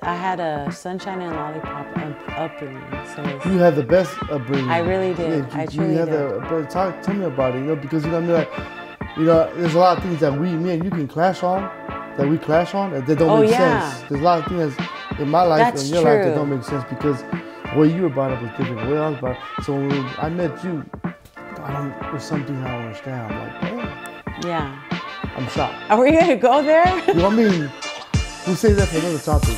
I had a sunshine and lollipop upbringing. So You had the best upbringing. I really did. Yeah, I you truly had did. but tell me about it, because what I mean, like, there's a lot of things that me and you can clash on, that don't Oh make yeah, sense. There's a lot of things in my life and that's your life that don't true. make sense because the way you were brought up was different. The way I was brought up. So when I met you, there's something I don't understand. I'm like, man, Yeah. I'm shocked. Are we gonna go there? You know what I mean? We'll save that for another topic.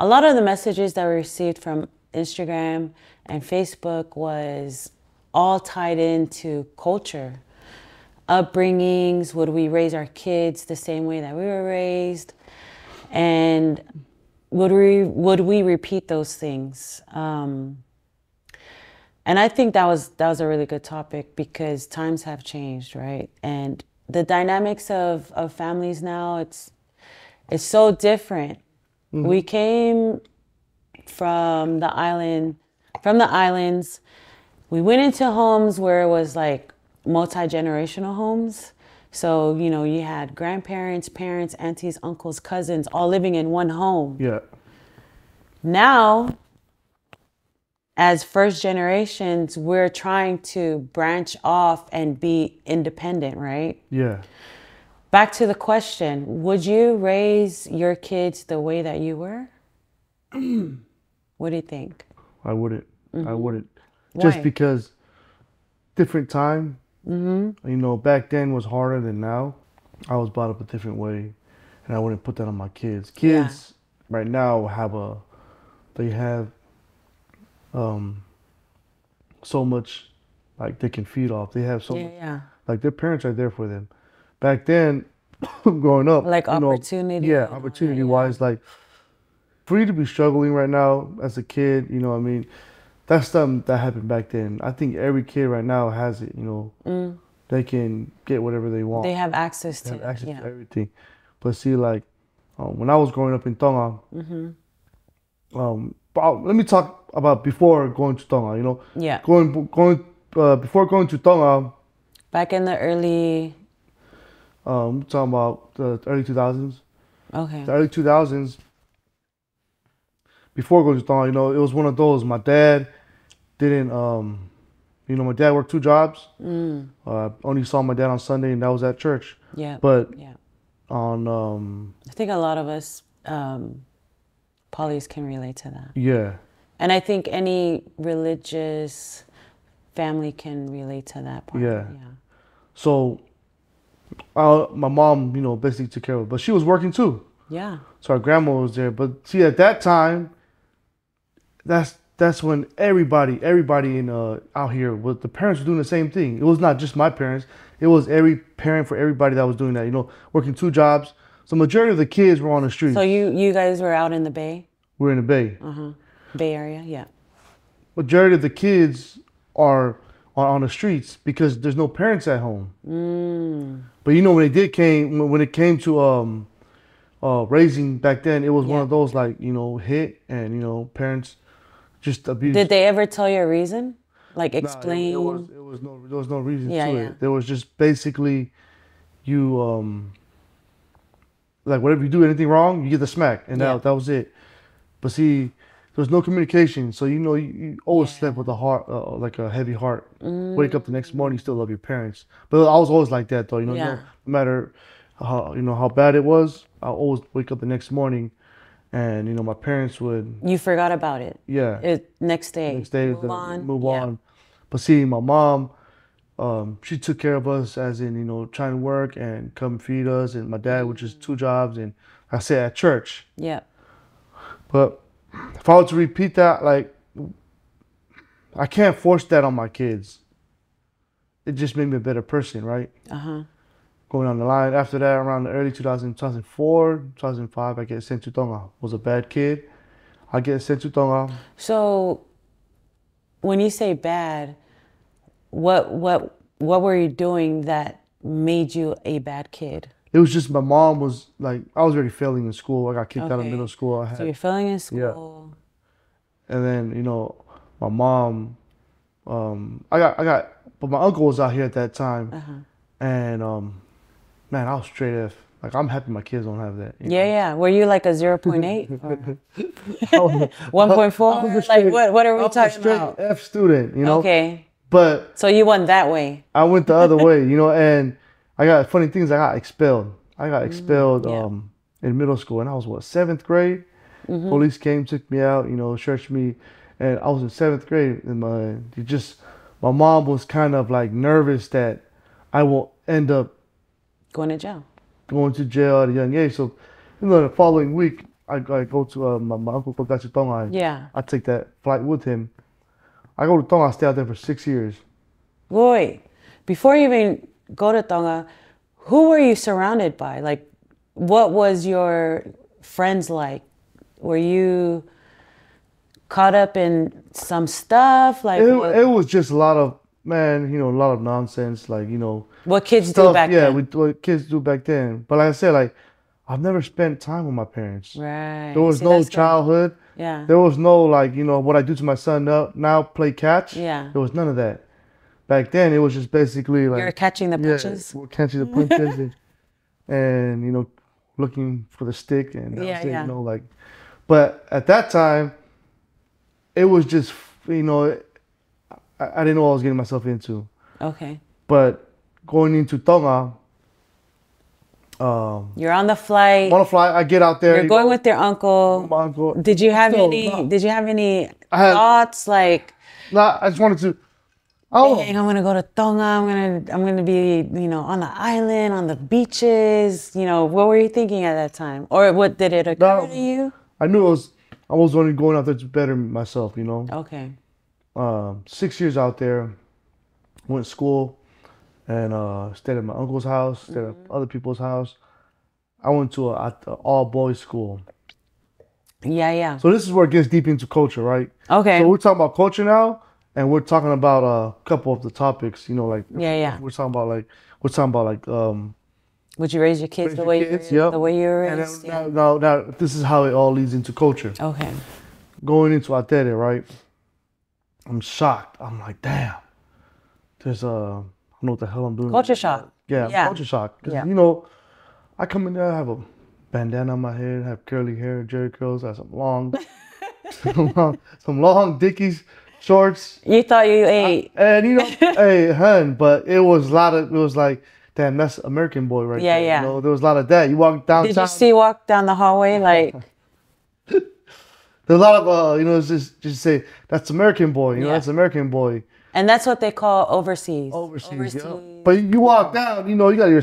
A lot of the messages that we received from Instagram and Facebook was all tied into culture, upbringings. Would we raise our kids the same way that we were raised? And would we repeat those things? And I think that was a really good topic because times have changed, right? And the dynamics of families now, it's so different. We came from the islands. We went into homes where it was like multi-generational homes. So, you had grandparents, parents, aunties, uncles, cousins, all living in one home. Yeah. Now, as first generations, we're trying to branch off and be independent, right? Yeah. Back to the question, would you raise your kids the way that you were? What do you think? I wouldn't. I wouldn't. Why? Just because different time. Back then was harder than now. I was brought up a different way, and I wouldn't put that on my kids. Kids right now they have so much like they can feed off. They have so much, like their parents are there for them. Back then, growing up, Like opportunity. yeah, opportunity wise, like for you to be struggling right now as a kid, I mean, that's something that happened back then. I think every kid right now has it, they can get whatever they want. They have access to They have access it. to everything. But see, like, when I was growing up in Tongan, let me talk about before going to Tonga, Yeah. Before going to Tonga, Back in the early, we're talking about the early 2000s. okay. The early 2000s, before going to Tonga, it was one of those. My dad didn't, my dad worked two jobs. Only saw my dad on Sunday, and that was at church. Yeah. But yeah. on, I think a lot of us polys can relate to that. yeah. And I think any religious family can relate to that part. Yeah. So, my mom, basically took care of it, but she was working too. Yeah. So our grandma was there. But see, at that time, that's when everybody in out here, the parents were doing the same thing. It was not just my parents. It was every parent for everybody that was doing that. Working two jobs. So majority of the kids were on the streets. So you guys were out in the Bay? We're in the Bay. Bay Area, yeah. Majority of the kids are on the streets because there's no parents at home. But when it came to raising back then, it was one of those like hit and parents just abuse. Did they ever tell you a reason? Like explain? There was no reason to Yeah. it. There was just basically you like whatever you do anything wrong, you get the smack, and that was it. But see, there was no communication, so you always slept with a heart, like a heavy heart. Wake up the next morning, you still love your parents. But I was always like that, though. No matter how bad it was, I always wake up the next morning, and my parents would. You forgot about it. Yeah. Next day. Next day, move on. Move on. But see, my mom, she took care of us, as in trying to work and come feed us, and my dad would just two jobs, and I said at church. Yeah. But if I were to repeat that, like, I can't force that on my kids. It just made me a better person, right? Going on the line. After that, around the early 2004, 2005, I get sent to Tonga. Was a bad kid. I get sent to Tonga. So, when you say bad, what were you doing that made you a bad kid? It was just my mom was like, I was already failing in school. I got kicked out of middle Okay. school. So you're failing in Yeah. school. And then, my mom, but my uncle was out here at that time. Uh-huh. And, man, I was straight F. Like, I'm happy my kids don't have that. Yeah, yeah. Were you like a 0.8 or I was, 1.4? I was a Like straight, what are I we was a talking straight about? F student, Okay. But So you went that way. I went the other way, and I got funny things. I got expelled. I got expelled Yeah. in middle school, and I was what, seventh grade. Police came, took me out, searched me, and I was in seventh grade. And my mom was kind of like nervous that I will end up Going to jail. going to jail at a young age. So, the following week, I go to my uncle got to Tongan. Yeah. I take that flight with him. I go to Tonga. I stay out there for 6 years. Wait, before you even go to Tonga, who were you surrounded by? Like, what was your friends like? Were you caught up in some stuff? Like, It was just a lot of a lot of nonsense. Like what kids do stuff. back Yeah, then? what kids do back then. But like I said, like I've never spent time with my parents. Right. There was See, no that's good. childhood. Yeah. There was no like what I do to my son now play catch. Yeah. There was none of that. Back then it was just basically like You're catching the punches? we're catching the punches and looking for the stick and that Yeah, was it, yeah. like. But at that time, it was just I didn't know what I was getting myself into. Okay. But going into Tonga, You're on the flight. on a flight, I get out there. You're going with your uncle. my uncle. Did you have No, any? no. Did you have any I had- thoughts like, Nah, I just wanted to. Oh, "Dang, I'm gonna go to Tonga. I'm gonna be, on the island, on the beaches." What were you thinking at that time, or what did it occur No. to you? I knew I was only going out there to better myself. Okay. 6 years out there, went to school, and stayed at my uncle's house, stayed at other people's house. I went to a all boys school. Yeah, yeah. So this is where it gets deep into culture, right? Okay. So we're talking about culture now, and we're talking about a couple of the topics. Like Yeah. we're talking about like Would you raise your kids raise the your way kids, you yep. the way you were And raised? then now this is how it all leads into culture. Okay. Going into Atere, right? I'm shocked. I'm like, damn. There's I don't know what the hell I'm doing. Culture shock. Yeah, Yeah. culture shock. 'Cause, Yeah. I come in there, I have a bandana on my head, have curly hair, jerry curls, I have some long, some long Dickies shorts. You thought you ate. And hey, hun, but it was like, damn, that's American boy right Yeah, there. yeah. There was a lot of that. You walk downtown. Did you see walk down the hallway like? There's a lot of it's just say that's American boy. Yeah. That's American boy. And that's what they call overseas. Overseas. Yeah. But you walk down, you got you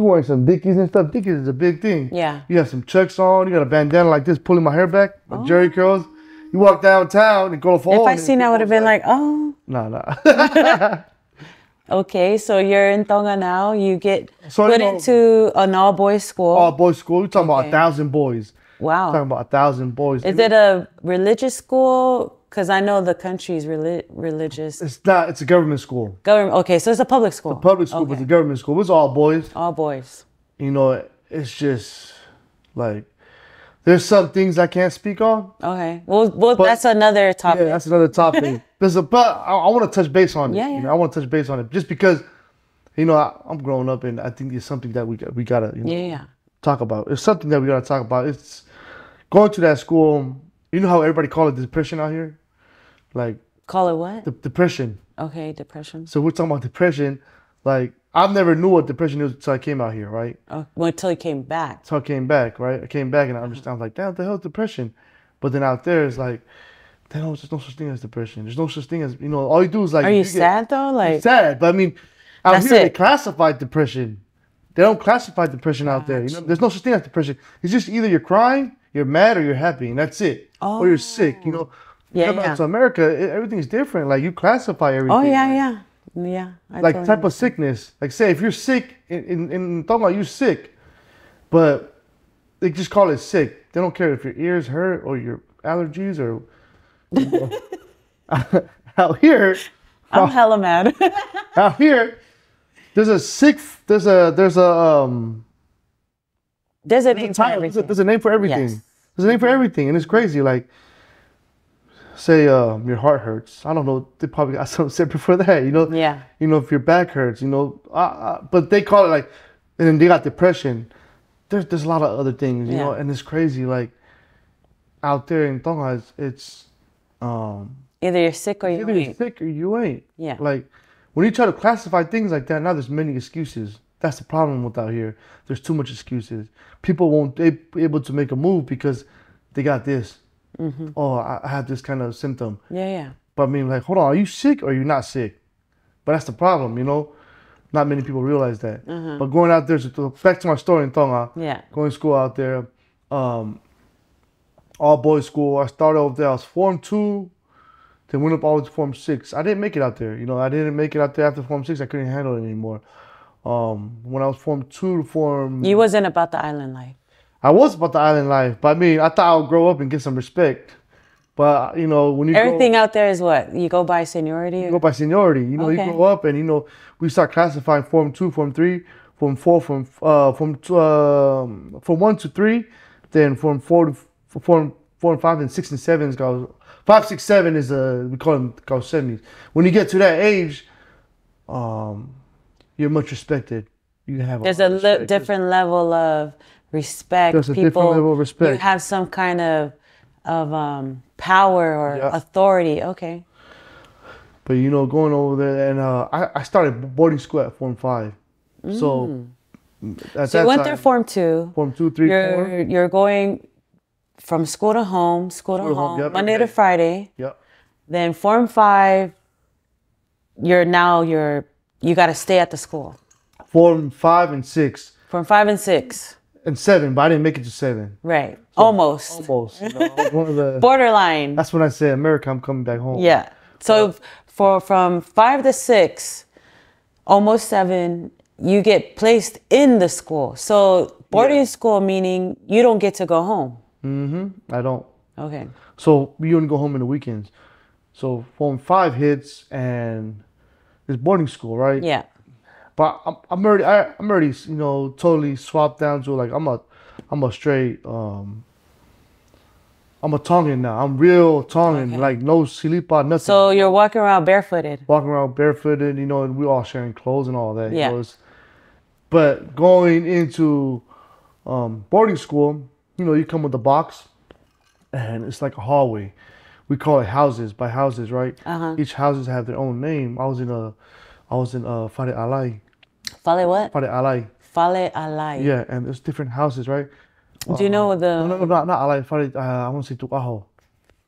wearing some Dickies and stuff. Dickies is a big thing. Yeah. You have some Chucks on. You got a bandana like this, pulling my hair back, my jerry curls. You walk downtown and go for. If I seen, I would have been like, oh. Nah. Okay, so you're in Tonga now. You get So, put into an all boys school. All boys school. We're talking about Okay. 1,000 boys. Wow. Talking about 1,000 boys. Is it a religious school? Because I know the country's religious. It's not. It's a government school. Government. Okay, so it's a public school. Public school, but Okay. it's a government school. It's all boys. All boys. It's just like there's some things I can't speak on. Okay. Well, that's another topic. Yeah, that's another topic. But I want to touch base on it. Yeah, yeah. I want to touch base on it just because, I'm growing up and I think it's something that we gotta Yeah. talk about. It's something that we gotta talk about. It's going to that school. You know how everybody call it depression out here, like Call it what? depression. Okay, depression. So we're talking about depression. Like I never knew what depression is until I came out here, right? Oh, well, until you came back. So I came back, right? I came back and I understand. I was like, damn, what the hell is depression? But then out there, it's like, damn, there's no such thing as depression. There's no such thing as, all you do is like. Are you sad though? Like, Sad, but I mean, out That's here they it. classify depression. They don't classify depression out there. There's no such thing as depression. It's just either you're crying, you're mad, or you're happy, and that's it. Or you're sick. Yeah, Come yeah. out to America, everything's different. Like you classify everything. oh yeah. I Like totally type of sickness. Like say if you're sick in Tonga, you're sick, but they just call it sick. They don't care if your ears hurt or your allergies or. Out here, I'm hella mad. Out here, there's a there's a There's a there's name a for title. everything. There's a name for everything. Yes. There's a name for everything, and it's crazy. Like, say, your heart hurts. I don't know. They probably got something separate for that. Yeah. If your back hurts. But they call it like, and then they got depression. There's a lot of other things. You know, and it's crazy. Like, out there in Tonga, it's either you're sick or you either ain't. you're sick or you ain't. Yeah. Like, when you try to classify things like that, now there's many excuses. That's the problem with out here. There's too much excuses. People won't be able to make a move because they got this. Mm-hmm. Oh, I have this kind of symptom. Yeah. But I mean, like, hold on, are you sick or are you not sick? But that's the problem, Not many people realize that. Mm-hmm. But going out there, back to my story in Tonga. Yeah. Going to school out there, all boys school. I started over there. I was Form 2. Then went up all the way to Form 6. I didn't make it out there. I didn't make it out there after Form 6. I couldn't handle it anymore. When I was Form 2 to Form... You wasn't about the island life. I was about the island life. But I mean, I thought I would grow up and get some respect. But, when you Everything out there is what? You go by seniority? You go by seniority. You Okay. grow up and, we start classifying Form 2, Form 3, Form 4, Form 1 to 3. Then Form 4 to Form 5 and 6 and 7 is 5, 6, 7 is we call them 70s. When you get to that age, you're much respected. You have There's a different level of respect. There's a different level of respect. You have some kind of power or authority. Okay. But going over there, and I started boarding school at Form 5. So So you went through Form 2. Form 2, 3, 4. You're going from school to home, Yep, Monday to Friday. Yep. Then Form 5, you got to stay at the school. Form 5 and 6. From 5 and 6. And 7, but I didn't make it to 7. Right. Almost. Almost. I was one of the, Borderline. that's when I said, America, I'm coming back home. Yeah. So from 5 to 6, almost 7, you get placed in the school. So boarding school meaning you don't get to go home. I don't. Okay. So we only go home in the weekends. So Form 5 hits and it's boarding school, right? Yeah. But I'm already totally swapped down to like I'm a straight I'm a Tongan now. I'm real Tongan, like no silipa, nothing. So you're walking around barefooted. Walking around barefooted, and we all sharing clothes and all that. Yeah. But going into boarding school, you come with a box, and it's like a hallway. We call it houses by houses, right? Each houses have their own name. I was in Fale Alai. Fale what? Fale Alai. Fale Alai. Yeah, and there's different houses, right? Do you know the... No, not Alai. Fale, I want to say Tukaho.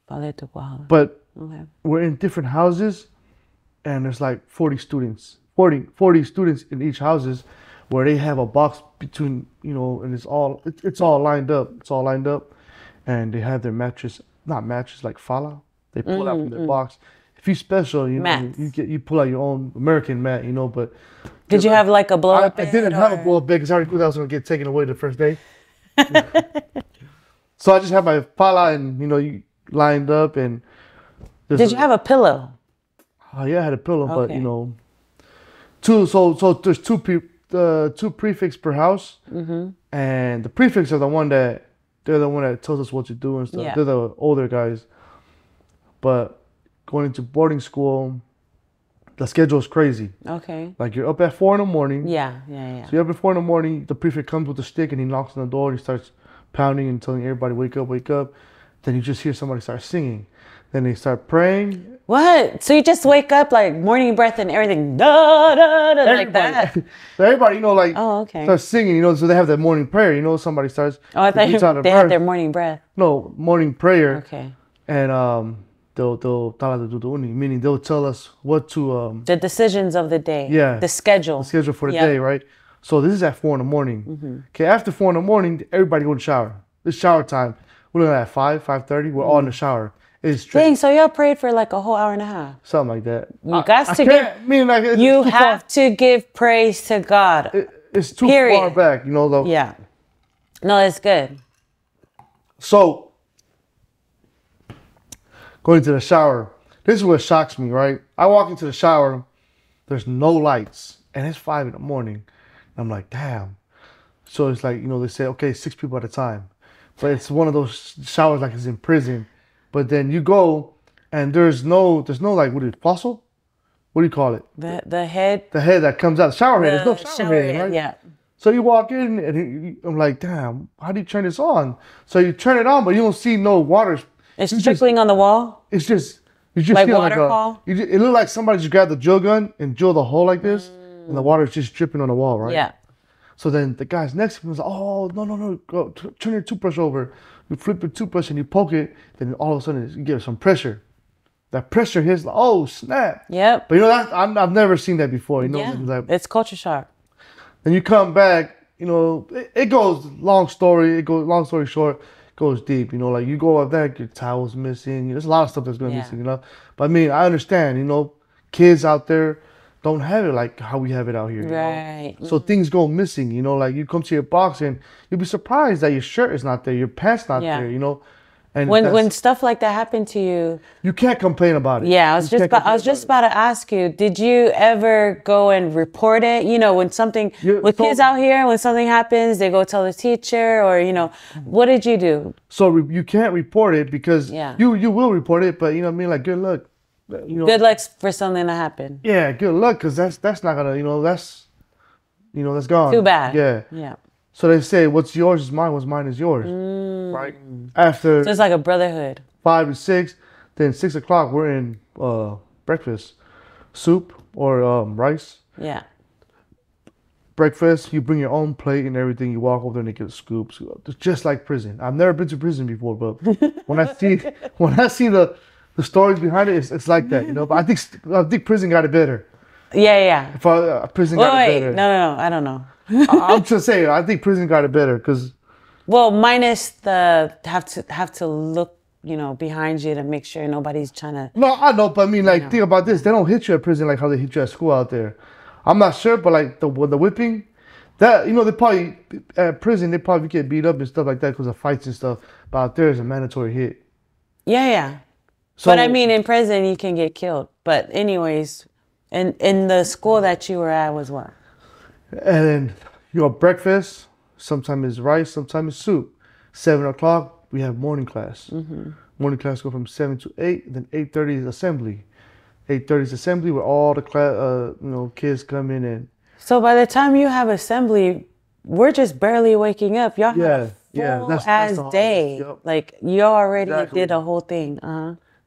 Fale Tukaho. But Okay. we're in different houses, and there's like 40 students. 40 students in each houses, where they have a box between, and it's all lined up. It's all lined up, and they have their not mattress like fala. They pull out from their box. If you special, you pull out your own American mat, But did you have like a blow up bed? I didn't have a blow up bed because I already knew that was gonna get taken away the first day. So I just have my fala and you lined up and. Did you have a pillow? Oh yeah, I had a pillow, Okay. but two. So there's two prefix per house, and the prefix are the one that tells us what to do and stuff. Yeah. They're the older guys. But going into boarding school, the schedule is crazy. Okay. Like you're up at 4 a.m. Yeah. So you're up at 4 a.m. The prefect comes with a stick and he knocks on the door and he starts pounding and telling everybody, wake up, wake up. Then you just hear somebody start singing. Then they start praying. What? So you just wake up like morning breath and everything, da da da, like that? So everybody, Oh, okay. starts singing, so they have that morning prayer, somebody starts. Oh, I thought they had their morning breath. No, morning prayer. Okay. And they'll meaning they'll tell us what to The decisions of the day. Yeah. The schedule. the schedule for the day, right? So this is at 4 a.m. Okay, after 4 a.m, everybody go to shower. It's shower time. We're looking at 5:30. We're all in the shower. It's straight, Dang, so y'all prayed for like a whole hour and a half. something like that. You got to give. You have to give praise to God. It's too Period. far back, though. Yeah. No, it's good. So, going to the shower, this is what shocks me, right? I walk into the shower, there's no lights, and it's 5 in the morning. I'm like, damn. So it's like, they say, okay, 6 people at a time. But it's one of those showers like it's in prison. But then you go and there's no like, what is it, fossil? What do you call it? The head. The head that comes out, the shower head. There's no shower head, right? Yeah. So you walk in and I'm like, damn, how do you turn this on? So you turn it on, but you don't see no water. It's trickling on the wall? It's just, you just like feel waterfall? It looked like somebody just grabbed the drill gun and drilled a hole like this, and the water's just dripping on the wall, right? Yeah. So then the guys next to me was like, oh, no, go turn your toothbrush over. You flip your toothbrush and you poke it, then all of a sudden you get some pressure. That pressure hits, like, oh, snap. Yep. But I've never seen that before. Like, it's culture shock. Then you come back, it goes, long story short, goes deep, like you go up there, your towel's missing. There's a lot of stuff that's going missing, But I mean, I understand, kids out there don't have it like how we have it out here. Right. So things go missing, like you come to your box and you'll be surprised that your shirt is not there, your pants not there, And when stuff like that happened to you, you can't complain about it. Yeah, I was just about to ask you, did you ever go and report it? When something kids out here, when something happens, they go tell the teacher, or what did you do? So you can't report it because you will report it, but like good luck. Good luck for something to happen. Yeah, good luck, because that's not gonna, that's gone. Too bad. Yeah. So they say, what's yours is mine, what's mine is yours. Right? After so it's like a brotherhood. 5 to 6, then 6 o'clock we're in breakfast, soup or rice. Yeah. Breakfast, you bring your own plate and everything. You walk over there and they get a scoop. It's just like prison. I've never been to prison before, but when I see the stories behind it, it's like that, But I think prison got it better. Yeah. If prison got it better. No, I don't know. I'm just saying, I think prison got it better because. Well, minus the have to look, behind you to make sure nobody's trying to. No, I know, but I mean, like, think about this: they don't hit you at prison like how they hit you at school out there. I'm not sure, but like the whipping, that they probably at prison they probably get beat up and stuff like that because of fights and stuff. But out there is a mandatory hit. Yeah. So, but I mean, in prison you can get killed. But anyways, in the school that you were at was what? And then breakfast. Sometimes it's rice. Sometimes it's soup. 7 o'clock we have morning class. Morning class go from 7 to 8. Then 8:30 is assembly. 8:30 is assembly where all the class, kids come in and. So by the time you have assembly, we're just barely waking up. Y'all have that's the day. Yep. Like you already did a whole thing.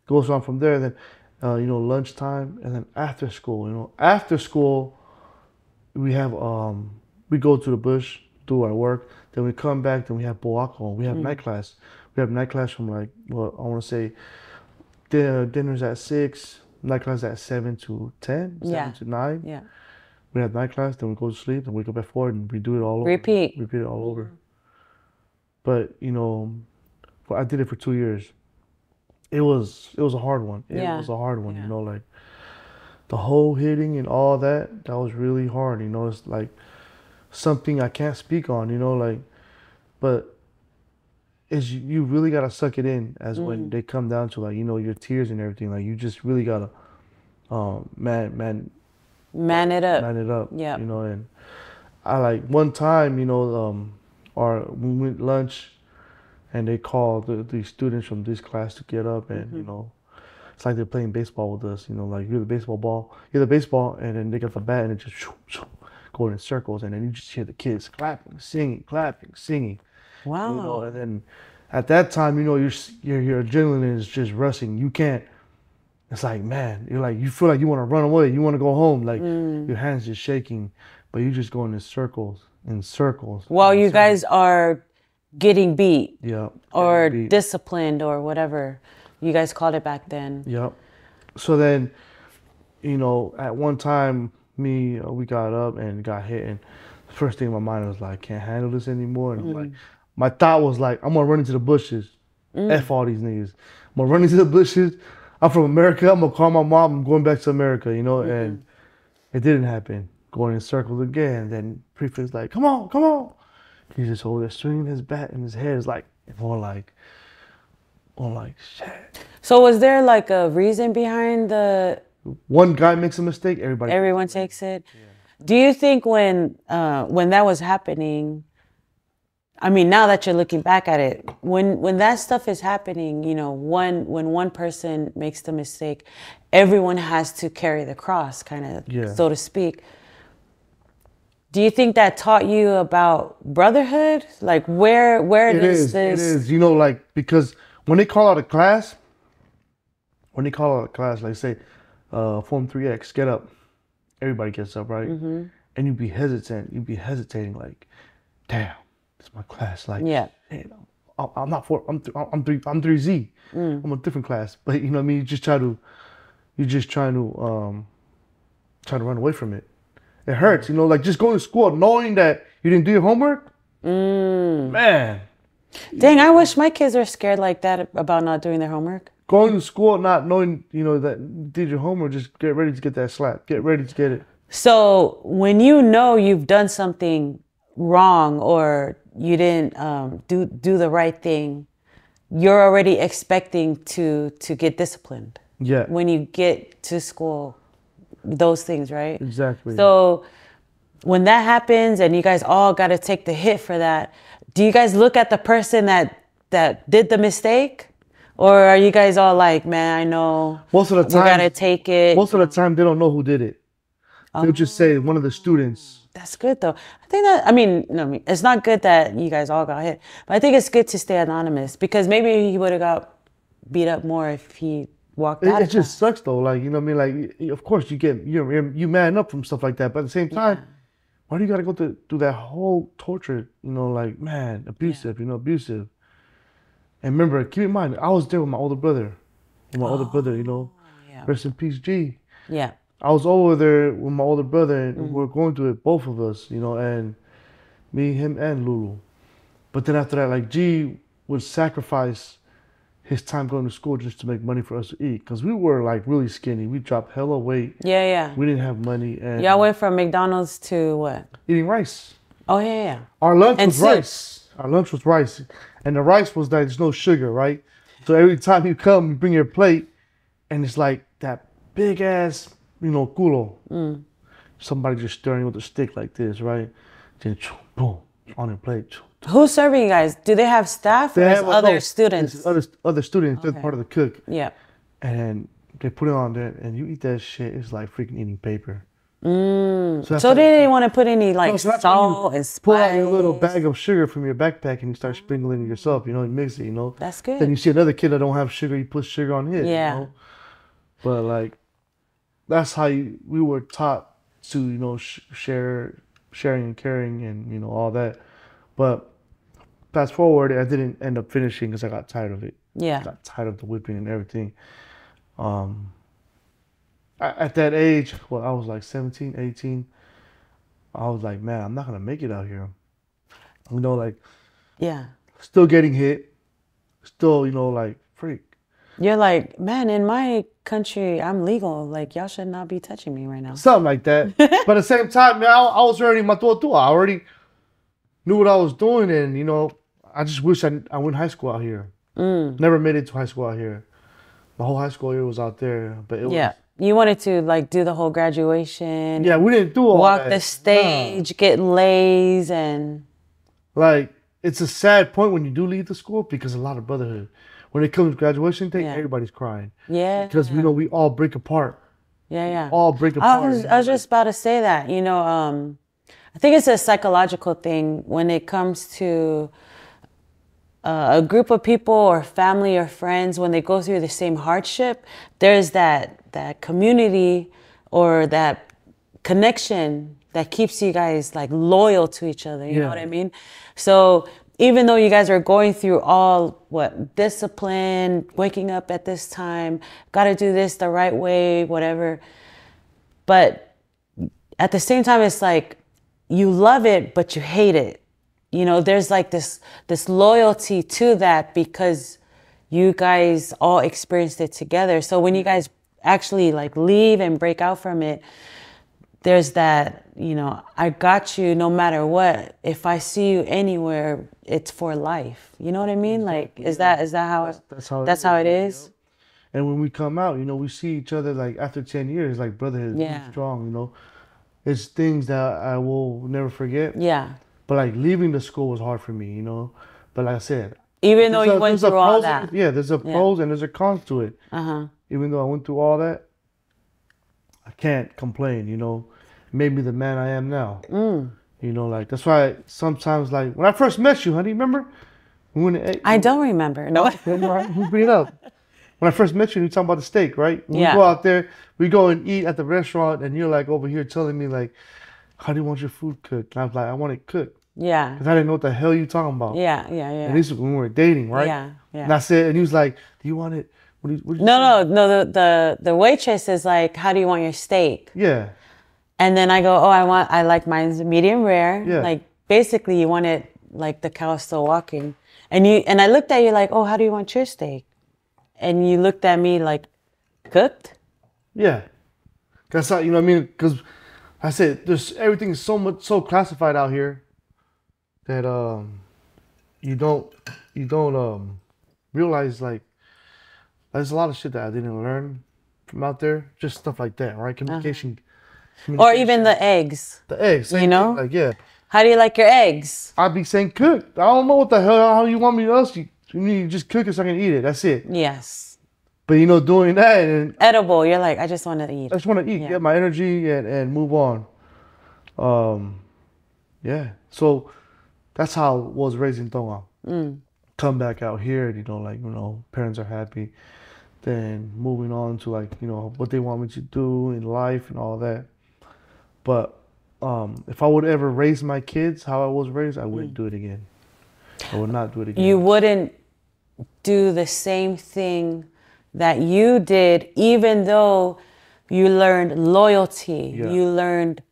Goes on from there. Then, lunchtime and then after school. After school, we have we go to the bush, do our work. Then we come back. Then we have Boako. We have night class. We have night class from I want to say, dinner's at 6. Night class at 7 to 10, 7 to 9. Yeah. We have night class, then we go to sleep, then wake up at 4 and we do it all over. Repeat it all over. But, I did it for 2 years. It was a hard one. It was a hard one, like the whole hitting and all that was really hard, It's like something I can't speak on, but is you really gotta suck it in as when they come down to your tears and everything. Like you just really gotta man it up. Yeah. And I one time, we went lunch and they called the students from this class to get up and it's like they're playing baseball with us, like you're the baseball and then they got the bat and it just going in circles and then you just hear the kids clapping, singing. Wow. And then at that time, your adrenaline is just rushing. You can't. It's like, man, you feel like you want to run away. You want to go home. Like your hands just shaking, but you just going in circles. While you guys are getting beat. Yeah. Or disciplined or whatever you guys called it back then. Yep. So then, at one time, we got up and got hit, and the first thing in my mind was like, can't handle this anymore. And I'm like, my thought was like, I'm gonna run into the bushes. F all these niggas. I'm gonna run into the bushes. I'm from America. I'm gonna call my mom. I'm going back to America, and it didn't happen. Going in circles again. Then prefect's like, come on. He's just over there swinging his bat, and his head is like, more like, I'm like, shit. So was there like a reason behind the One guy makes a mistake, everybody. everyone takes it? Do you think when that was happening, I mean, now that you're looking back at it, when that stuff is happening, you know, when one person makes the mistake, everyone has to carry the cross, kind of, Yeah. so to speak. Do you think that taught you about brotherhood? Like where It does is. this? It is. You know, like because when they call out a class, like say, Form 3X, get up. Everybody gets up, right? Mm-hmm. And you'd be hesitant. You'd be hesitating, like, damn, it's my class. Like, Yeah. man, I'm not four. I'm 3Z. I'm a different class. But you know what I mean. You're just trying to run away from it. It hurts, you know. Like just going to school knowing that you didn't do your homework. Man, Dang, I wish my kids were scared like that about not doing their homework. going to school not knowing, you know, that you did your homework. Just get ready to get that slap. Get ready to get it. So when you know you've done something wrong or you didn't do the right thing, you're already expecting to get disciplined. Yeah. When you get to school, those things, right? Exactly. So when that happens and you guys all got to take the hit for that, do you guys look at the person that did the mistake? Or are you guys all like, man, I know Most of the time, we got to take it? Most of the time, they don't know who did it. They'll just say one of the students. That's good though. I think that, I mean, no, it's not good that you guys all got hit, but I think it's good to stay anonymous because maybe he would have got beat up more if he walked out. It just sucks though. Like, you know what I mean? Like, of course you man up from stuff like that, but at the same time, why do you got to go through that whole torture? You know, like, man, abusive. You know, abusive. And remember, keep in mind, I was there with my older brother. You know, rest in peace, G. Yeah. I was over there with my older brother, and we were going through it, both of us, you know, and me, him, and Lulu. But then after that, like, G would sacrifice his time going to school just to make money for us to eat. Because we were, like, really skinny. We dropped hella weight. Yeah, yeah. We didn't have money. And y'all went from McDonald's to what? eating rice. Oh, yeah, yeah. Our lunch And was rice. Our lunch was rice. And the rice was that there's no sugar, right? So every time you come, you bring your plate, and it's like that big ass, you know, culo. Somebody just stirring with a stick like this, right? Then boom, on your plate. Who's serving you guys? Do they have staff or is other students? Other students. They're part of the cook. Yeah. And they put it on there, and you eat that shit. It's like freaking eating paper. So they didn't want to put any like salt and spice. Pull out your little bag of sugar from your backpack and you start sprinkling it yourself. You know, you mix it. You know. That's good. Then you see another kid that don't have sugar, you put sugar on his. Yeah. You know? But like, that's how we were taught to, you know, sharing and caring and, you know, all that. But fast forward, I didn't end up finishing because I got tired of it. Yeah. I got tired of the whipping and everything. At that age, well, I was like 17, 18. I was like, man, I'm not going to make it out here. You know, like, Yeah. still getting hit. Still, you know, like, freak. You're like, man, in my country, I'm legal. Like, y'all should not be touching me right now. Something like that. But at the same time, man, I was already matua. I already knew what I was doing. And, you know, I just wish I went high school out here. Never made it to high school out here. The whole high school year was out there. But it was... You wanted to, like, do the whole graduation. Yeah, we didn't do all that. Walk the stage, get lays, and... Like, it's a sad point when you do leave the school because a lot of brotherhood. When it comes to graduation day, everybody's crying. Yeah. Because, you know, we all break apart. Yeah. All break apart. I was just about to say that, you know, I think it's a psychological thing when it comes to a group of people or family or friends, when they go through the same hardship, there's that community or that connection that keeps you guys like loyal to each other. You know what I mean? So even though you guys are going through all discipline, waking up at this time, got to do this the right way, whatever. But at the same time, it's like you love it, but you hate it. You know, there's like this loyalty to that because you guys all experienced it together. So when you guys actually like leave and break out from it, there's that, you know, I got you no matter what. If I see you anywhere, it's for life. You know what I mean? Like, is that how that's how it is? and when we come out, you know, we see each other like after 10 years, like brotherhood, Yeah. strong, you know. It's things that I will never forget. Yeah. But like leaving the school was hard for me, you know. But like I said, Even though you went through all that. Yeah, there's a pros and there's a cons to it. Uh-huh. Even though I went through all that, I can't complain, you know. It made me the man I am now. You know, like that's why sometimes, like when I first met you, honey, remember? I don't remember. No. We bring it up. When I first met you, you talking about the steak, right? When Yeah. we go out there, we go and eat at the restaurant, and you're like over here telling me like, "How do you want your food cooked?" And I was like, "I want it cooked," Yeah. because I didn't know what the hell you talking about. Yeah. And this is when we were dating, right? Yeah. Yeah. And I said, and he was like, "Do you want it?" What did you say? No. The waitress is like, "How do you want your steak?" Yeah. And then I go, "Oh, I like mine's medium rare." Yeah. Like basically, you want it like the cow still walking. And I looked at you like, "Oh, how do you want your steak?" And you looked at me like, "Cooked?" Yeah. That's how, you know what I mean? Because I said, there's everything is so classified out here that you don't realize like there's a lot of shit that I didn't learn from out there. Just stuff like that, right? Communication. Or even the eggs. The eggs, You know? like yeah. How do you like your eggs? I'd be saying cooked. I don't know what the hell how you want me to else. You need to just cook it so I can eat it. That's it. Yes. But you know, doing that and Edible. You're like, I just want to eat. I just want to eat, Yeah. get my energy and move on. Yeah. So that's how I was raised in Tongan. Come back out here, you know, like, you know, parents are happy. Then moving on to like, you know, what they want me to do in life and all that. But if I would ever raise my kids how I was raised, I wouldn't do it again. I would not do it again. You wouldn't do the same thing that you did, even though you learned loyalty, Yeah. you learned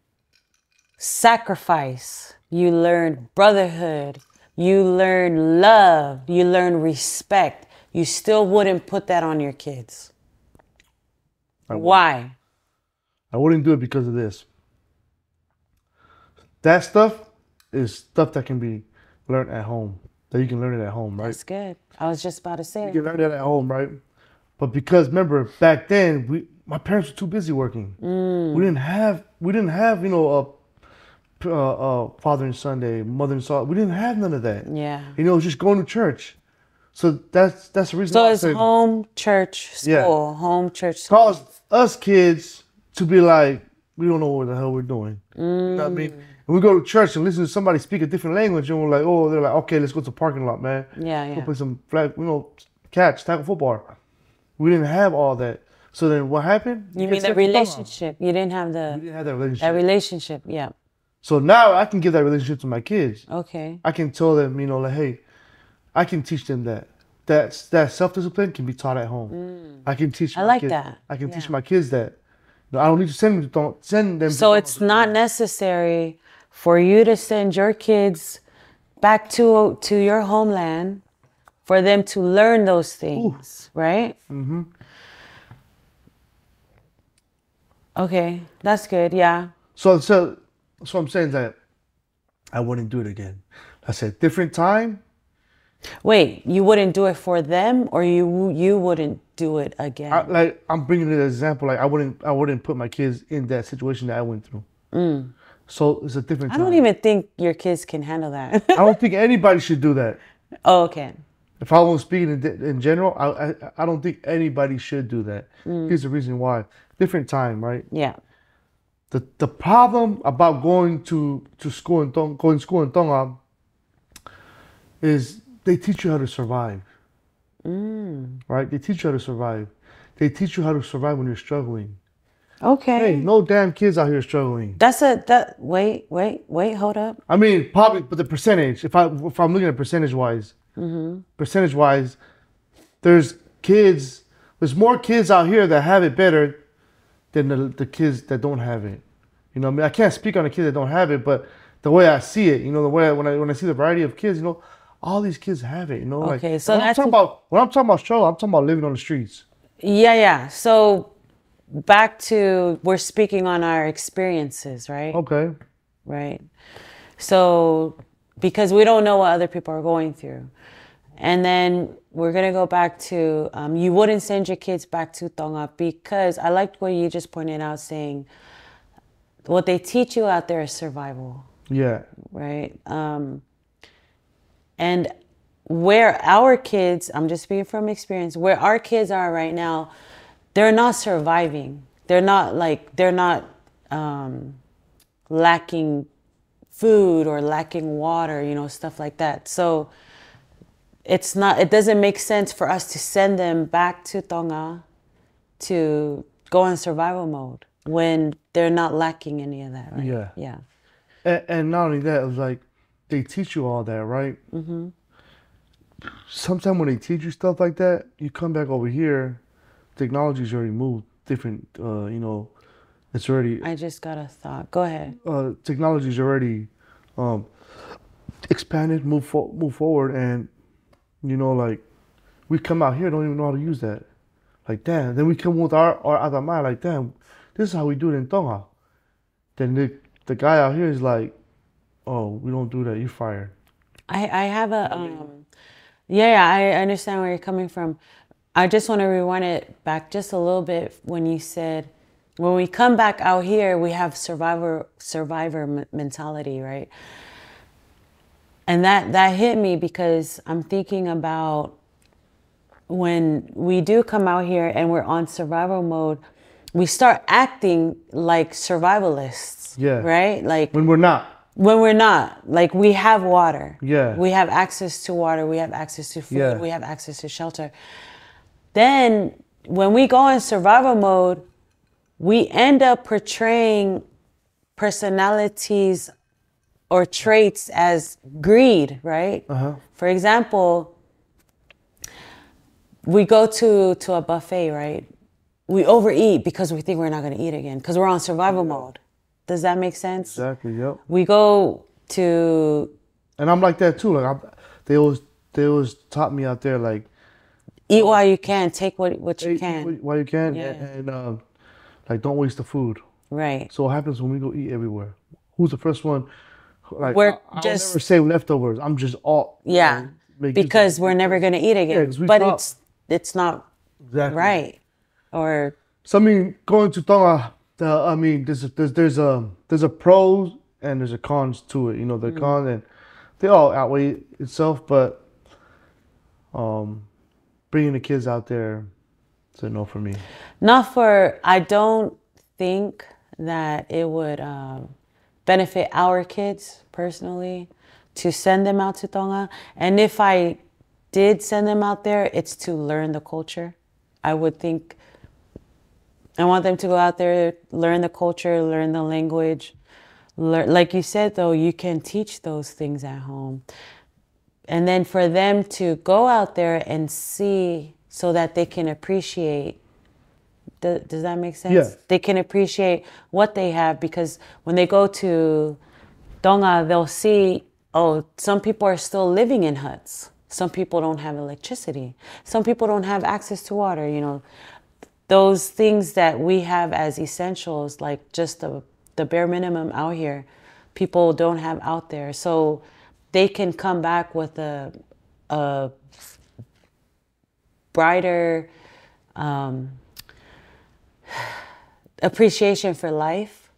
sacrifice, you learned brotherhood, you learned love, you learned respect. You still wouldn't put that on your kids. Why? I wouldn't do it because of this. That stuff is stuff that can be learned at home. That you can learn it at home, right? That's good. I was just about to say You it. can learn it at home, right? But because remember back then, my parents were too busy working. We didn't have you know Father and Sunday, Mother and Son. We didn't have none of that. Yeah. You know, it was just going to church. So that's the reason. So why I it's said, home, church, school, Yeah. home, church, school. cause us kids to be like, we don't know what the hell we're doing. You know what I mean? And we go to church and listen to somebody speak a different language, and we're like, oh, they're like, okay, let's go to the parking lot, man. Yeah, Go yeah. play some flag, you know, catch, tackle football. We didn't have all that. So then what happened? You get mean the sent to Tongan. relationship? You didn't have We the didn't have that relationship. that relationship. Yeah. So now I can give that relationship to my kids. Okay. I can tell them, you know, like, hey, I can teach them that self-discipline can be taught at home. I can teach. I my like kids, that. I can teach Yeah. my kids that. You know, I don't need to send them. So it's not necessary for you to send your kids back to your homeland for them to learn those things, right? Mm-hmm. Okay, that's good. Yeah. So I'm saying that I wouldn't do it again. I said different time. Wait, you wouldn't do it for them, or you wouldn't do it again? I'm bringing it as an example. Like I wouldn't put my kids in that situation that I went through. So it's a different I time. don't even think your kids can handle that. I don't think anybody should do that. Oh, okay. If I was speaking in general, I don't think anybody should do that. Here's the reason why. Different time, right? Yeah. The problem about going to school in Tonga is they teach you how to survive. Right? They teach you how to survive. They teach you how to survive when you're struggling. Okay. Hey, no damn kids out here struggling. Wait, hold up. I mean, probably, but the percentage. If I'm looking at percentage wise, there's more kids out here that have it better than the kids that don't have it. You know, what I mean, I can't speak on the kids that don't have it, but the way I see it, you know, the way when I see the variety of kids, you know, all these kids have it. You know, Okay, like so when I'm talking about struggle, I'm talking about living on the streets. Yeah. So back to we're speaking on our experiences, right? Okay. Right. So because we don't know what other people are going through. And then we're going to go back to you wouldn't send your kids back to Tonga because I liked what you just pointed out, saying what they teach you out there is survival, Yeah. right? And where our kids, I'm just speaking from experience, where our kids are right now, they're not surviving. They're not lacking food or lacking water, stuff like that. So it doesn't make sense for us to send them back to Tonga to go in survival mode when they're not lacking any of that, right? Yeah. Yeah. And not only that, it was like they teach you all that, right? Mm-hmm. Sometimes when they teach you stuff like that, you come back over here, technology's already moved different. It's already I just got a thought. Go ahead. technology's already expanded, move forward, and like we come out here don't even know how to use that. Like damn, then we come with our other mind, like damn, this is how we do it in Tonga. Then the guy out here is like, oh, we don't do that. You're fired. I have yeah, I understand where you're coming from. I just want to rewind it back just a little bit when you said when we come back out here, we have survivor mentality, right? And that hit me because I'm thinking about when we do come out here and we're on survival mode, we start acting like survivalists. Yeah. Right? Like when we're not. When we're not, like we have water. Yeah. We have access to water. We have access to food. Yeah. We have access to shelter. Then when we go in survival mode, we end up portraying personalities or traits as greed, right? Uh-huh. For example, we go to a buffet, right? We overeat because we think we're not going to eat again because we're on survival mode. Does that make sense? Exactly. Yep. We go to, and I'm like that too. Like they always taught me out there like eat while you can, take what you can. Eat while you can, Yeah. and like don't waste the food. Right. So what happens when we go eat everywhere? Who's the first one? Like I'll just never say leftovers. I'm just all because we're never gonna eat again. Yeah, but it's not exactly right. Or so I mean, going to Tonga. I mean, there's a pros and there's a cons to it. The cons and they all outweigh itself, but bringing the kids out there, it's a no for me. I don't think that it would benefit our kids personally to send them out to Tonga. And if I did send them out there, it's to learn the culture. I would think I want them to go out there, learn the culture, learn the language. Like you said, though, you can teach those things at home. And then for them to go out there and see so that they can appreciate. Does that make sense? Yeah. They can appreciate what they have because when they go to Tonga, they'll see, oh, some people are still living in huts. Some people don't have electricity. Some people don't have access to water, Those things that we have as essentials, like just the bare minimum out here, people don't have out there. So they can come back with a brighter appreciation for life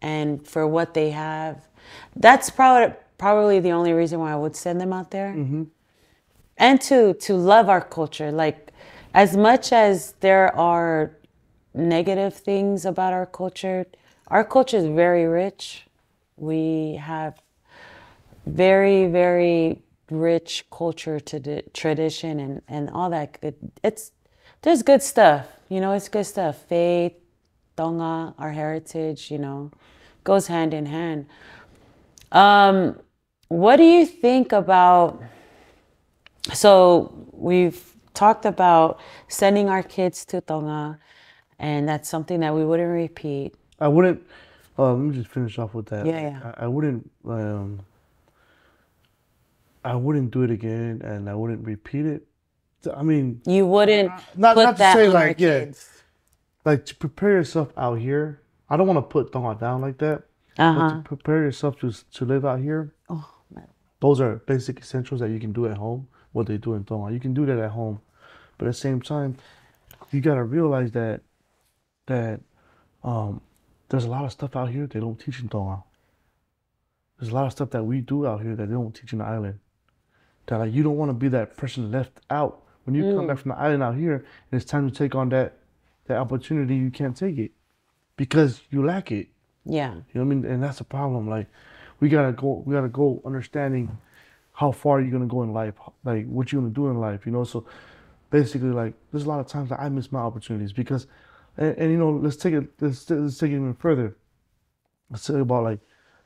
and for what they have. That's probably the only reason why I would send them out there. Mm-hmm. And to love our culture. Like, as much as there are negative things about our culture is very rich. We have very, very rich culture tradition and all that good. There's good stuff, it's good stuff. Faith, Tonga, our heritage, goes hand in hand. What do you think about, so we've talked about sending our kids to Tonga, and that's something that we wouldn't repeat. I wouldn't, let me just finish off with that. Yeah. I wouldn't do it again, and I wouldn't repeat it. I mean, you wouldn't not put to that say on like our kids. like to prepare yourself out here. I don't want to put Tonga down like that, but to Uh-huh. prepare yourself to live out here, Oh, man. those are basic essentials that you can do at home. What they do in Tonga, you can do that at home. But at the same time, you gotta realize that um, there's a lot of stuff out here they don't teach in Tonga. There's a lot of stuff that we do out here that they don't teach in the island. That like you don't want to be that person left out when you come back Mm. from the island out here and it's time to take on that opportunity. You can't take it because you lack it. Yeah. You know what I mean? And that's a problem. Like we gotta go understanding how far you're gonna go in life, like what you're gonna do in life. So basically, like there's a lot of times that I miss my opportunities because, and let's take it even further. Let's say about like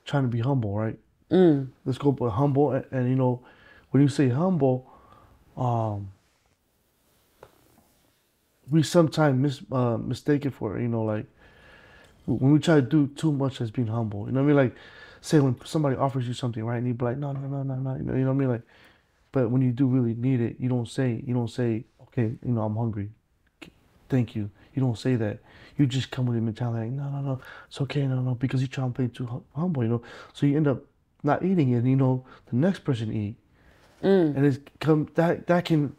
trying to be humble, right? Mm. Let's go with humble, and when you say humble, um, we sometimes mistake it for like when we try to do too much as being humble. You know what I mean? Like say when somebody offers you something, right, and you be like, no, no, no, no, no. You know what I mean? Like, but when you do really need it, you don't say, okay, I'm hungry. Thank you. You don't say that. You just come with a mentality like, no, no, no, it's okay, no, no, because you try and play too humble. So you end up not eating it, and the next person eat, Mm. and it's come that can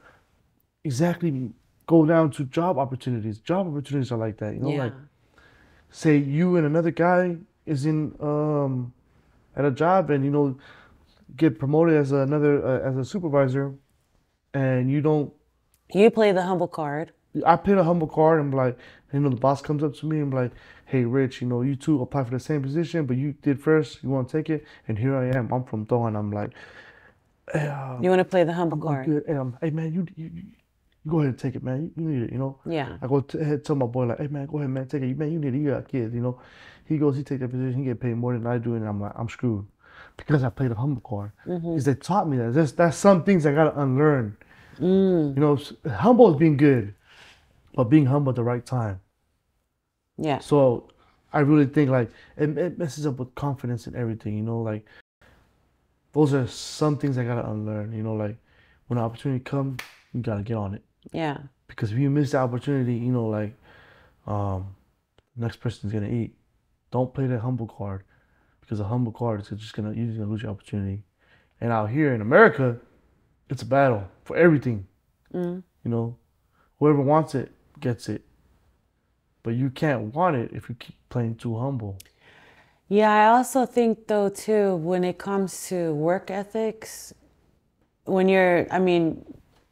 exactly go down to job opportunities. Job opportunities are like that, Yeah. like say you and another guy is in at a job and get promoted as another as a supervisor, and you don't. You play the humble card. I paid a humble card and be like, the boss comes up to me and be like, hey, Rich, you two apply for the same position, but you did first. You want to take it? And here I am. I'm from Tongan. I'm like, hey, You want to play the humble I'm card. good. Hey, man, you go ahead and take it, man. You need it. Yeah. I go ahead tell my boy like, hey, man, go ahead, man, take it. Man, you need it. You got kids. He goes, he take that position. He get paid more than I do, and I'm like, I'm screwed because I played a humble card. Mm-hmm. Because they taught me that. That's some things I gotta unlearn. Mm. Humble is being good, but being humble at the right time. Yeah. So I really think like it messes up with confidence and everything. Like those are some things I gotta unlearn. Like when an opportunity comes, you gotta get on it. Yeah. Because if you miss the opportunity, like um, next person's gonna eat. Don't play that humble card because a humble card is just gonna you're just gonna lose your opportunity. And out here in America, it's a battle for everything. Mm. Whoever wants it gets it, but you can't want it if you keep playing too humble. Yeah, I also think though too, when it comes to work ethics, I mean,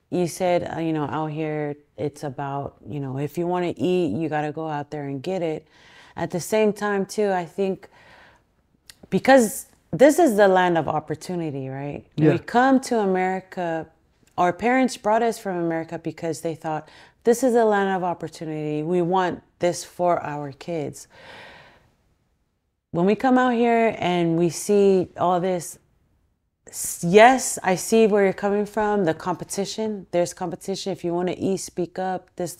you said, out here it's about, if you want to eat, you got to go out there and get it. At the same time too, I think because this is the land of opportunity, right? Yeah. We come to America, our parents brought us from America because they thought this is a land of opportunity. We want this for our kids. When we come out here and we see all this, yes, I see where you're coming from, the competition. There's competition. If you want to eat, speak up. This.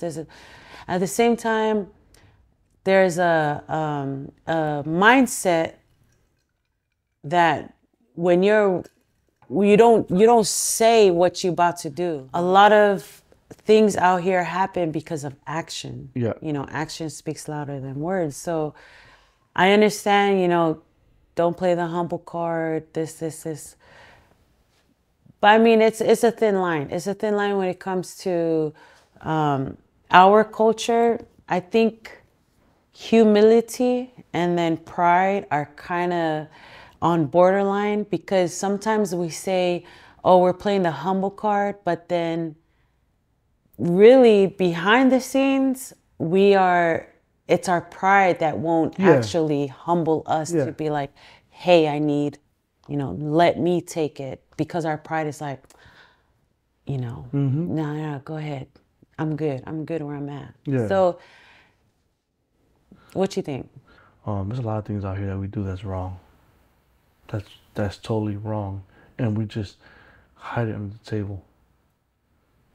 At the same time, there's a mindset that when you don't say what you're about to do. A lot of things out here happen because of action. Yeah. Action speaks louder than words. So I understand, don't play the humble card, this. But I mean, it's a thin line. It's a thin line when it comes to our culture. I think humility and then pride are kind of on borderline because sometimes we say, oh, we're playing the humble card, but then really behind the scenes, it's our pride that won't actually humble us to be like, hey, I need, let me take it, because our pride is like, no, go ahead. I'm good where I'm at. Yeah. So what you think? There's a lot of things out here that we do that's wrong. That's totally wrong, and we just hide it under the table.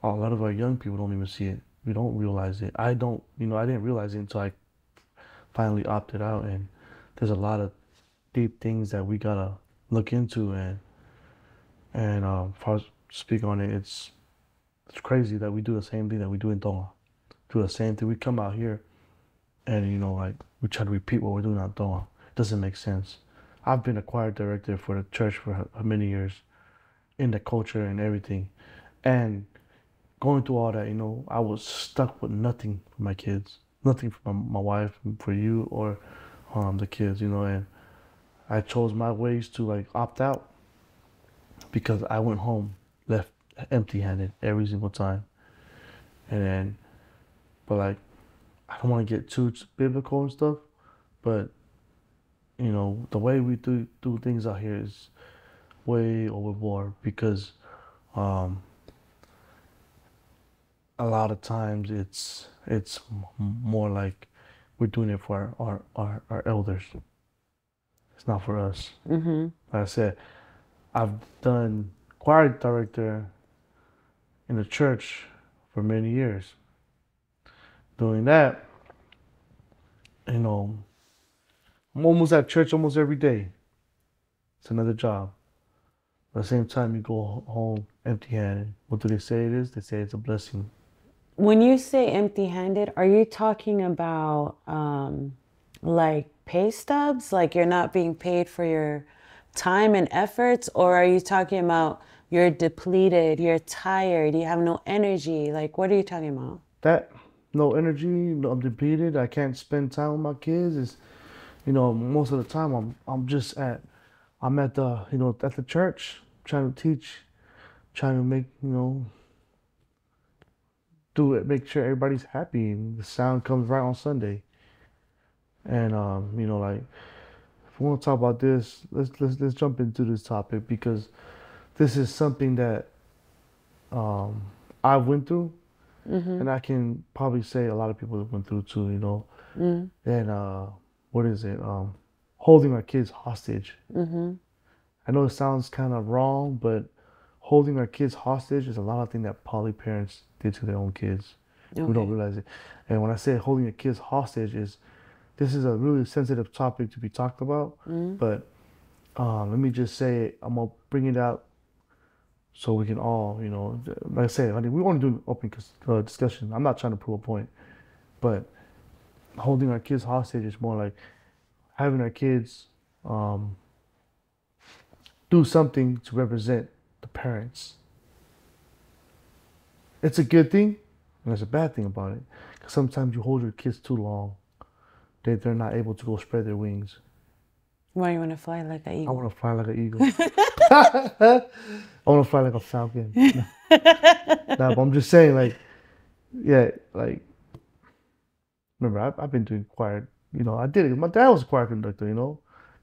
A lot of our young people don't even see it. We don't realize it. I didn't realize it until I finally opted out, and there's a lot of deep things that we gotta look into, and if I was to speak on it, it's crazy that we do the same thing that we do in Tonga. Do the same thing. We come out here and like we try to repeat what we're doing on Tongan. It doesn't make sense. I've been a choir director for the church for many years, in the culture and everything, and going through all that, I was stuck with nothing for my kids, nothing for my wife, for you, or the kids, and I chose my ways to like opt out because I went home left empty-handed every single time, and then, but like, I don't want to get too biblical and stuff, but the way we do things out here is way overboard because um, a lot of times it's more like we're doing it for our elders. It's not for us. Mm-hmm. Like I said, I've done choir director in the church for many years. Doing that, I'm almost at church almost every day. It's another job. But at the same time, you go home empty-handed. What do they say it is? They say it's a blessing. When you say empty-handed, are you talking about like pay stubs? Like you're not being paid for your time and efforts? Or are you talking about you're depleted, you're tired, you have no energy? Like, what are you talking about? That, no energy, I'm depleted. I can't spend time with my kids. It's, most of the time I'm at the, at the church trying to teach, trying to make, do it, make sure everybody's happy and the sound comes right on Sunday. And like if we want to talk about this, let's jump into this topic because this is something that um, I went through, Mm-hmm. and I can probably say a lot of people have went through too. Mm-hmm. And what is it? Holding our kids hostage. Mm-hmm. I know it sounds kind of wrong, but holding our kids hostage is a lot of things that poly parents did to their own kids. We don't Okay. realize it. And when I say holding your kids hostage, this is a really sensitive topic to be talked about. Mm-hmm. But let me just say, I'm gonna bring it out so we can all, like I said, I mean, we want to do an open discussion. I'm not trying to prove a point, but holding our kids hostage is more like having our kids um, do something to represent the parents. It's a good thing, and there's a bad thing about it. Because sometimes you hold your kids too long, they're not able to go spread their wings. Why you want to fly like an I eagle? want to fly like an eagle. I want to fly like a falcon. Nah, but I'm just saying, like, yeah, like, remember, I've been doing choir. I did it. My dad was a choir conductor.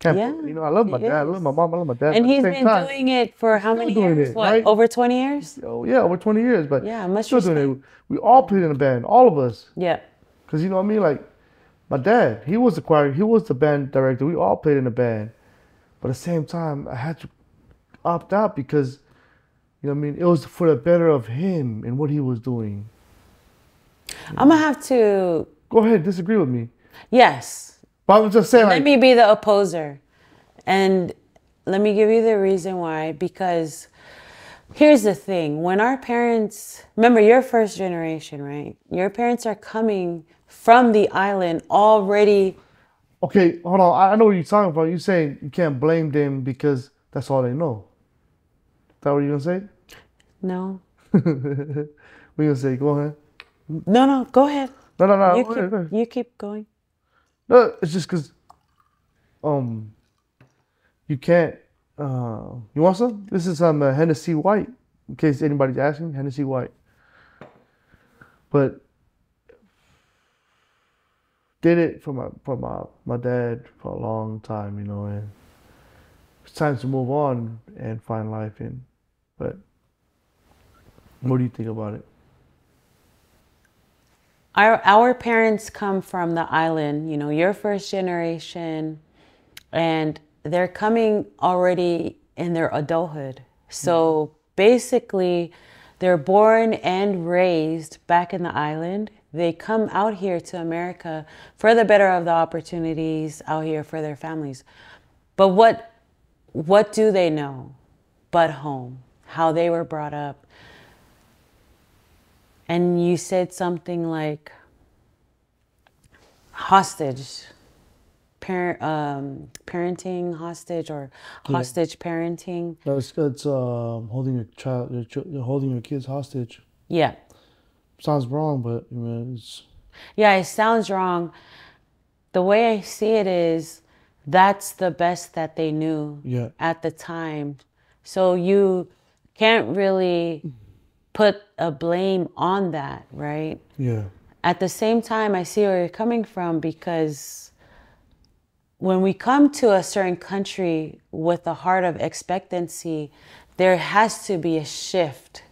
Can't, Yeah, I love he my dad. I love my is. mom. I love my dad. And But at he's the same been time, doing it for he's how still many doing years? it, What, right? over 20 years? Oh yeah, over 20 years. But Yeah, he's much still doing respect. it. We all played in a band, all of us. Yeah. Cause you know what I mean? Like my dad, he was the choir, he was the band director. We all played in a band. But at the same time, I had to opt out because you know what I mean? It was for the better of him and what he was doing. I'm gonna have to, Go ahead, disagree with me. yes, But I was just saying, let like, me be the opposer. And let me give you the reason why. Because here's the thing. When our parents, remember, you're first generation, right? Your parents are coming from the island already. okay, hold on. I know what you're talking about. You're saying you can't blame them because that's all they know. Is that what you're gonna say? No, We're gonna say, go ahead. no, no, go ahead. No, no, no. You Go ahead, keep, go ahead. you keep going. No, it's just because um you can't. You want some? This is some Hennessy White. In case anybody's asking, Hennessy White. But did it for my dad for a long time, and it's time to move on and find life in. But what do you think about it? Our parents come from the island, your first generation, and they're coming already in their adulthood. So basically, they're born and raised back in the island. They come out here to America for the better of the opportunities out here for their families. But what do they know but home? How they were brought up. And you said something like, hostage, parenting hostage or Yeah. hostage parenting. That's holding your child, holding your kids hostage. Yeah. Sounds wrong, but you know, it's Yeah, it sounds wrong. The way I see it is that's the best that they knew yeah, at the time. So you can't really put a blame on that, right? yeah, At the same time, I see where you're coming from because when we come to a certain country with a heart of expectancy, there has to be a shift.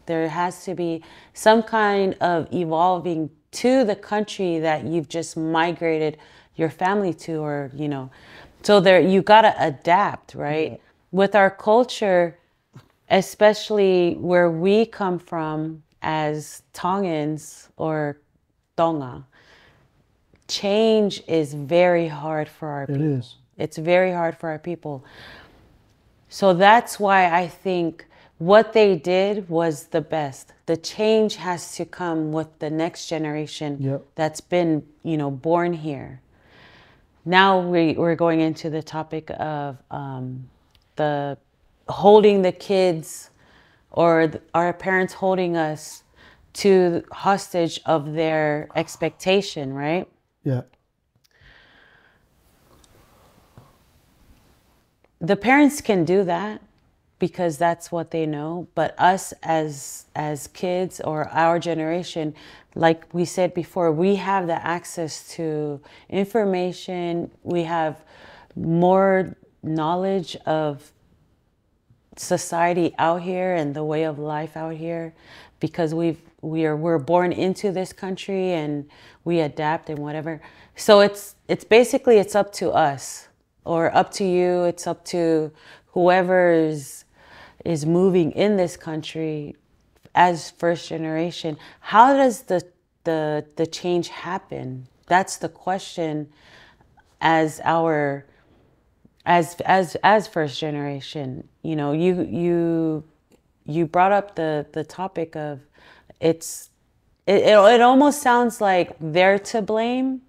There has to be some kind of evolving to the country that you've just migrated your family to, or, you know, so there you got to adapt, right? yeah, With our culture, especially where we come from as Tongans or Tonga, change is very hard for our it people. is. It's very hard for our people. So that's why I think what they did was the best. The change has to come with the next generation Yep. that's been, you know, born here. Now we're going into the topic of the holding the kids or our parents holding us to hostage of their expectation, right? Yeah, The parents can do that because that's what they know, but us as kids or our generation, like we said before, we have the access to information. We have more knowledge of society out here and the way of life out here because we're born into this country and we adapt and whatever. So it's basically it's up to us or up to you. It's up to whoever is moving in this country as first generation. How does the change happen? That's the question as our as first generation. You know, you brought up the topic of it almost sounds like they're to blame,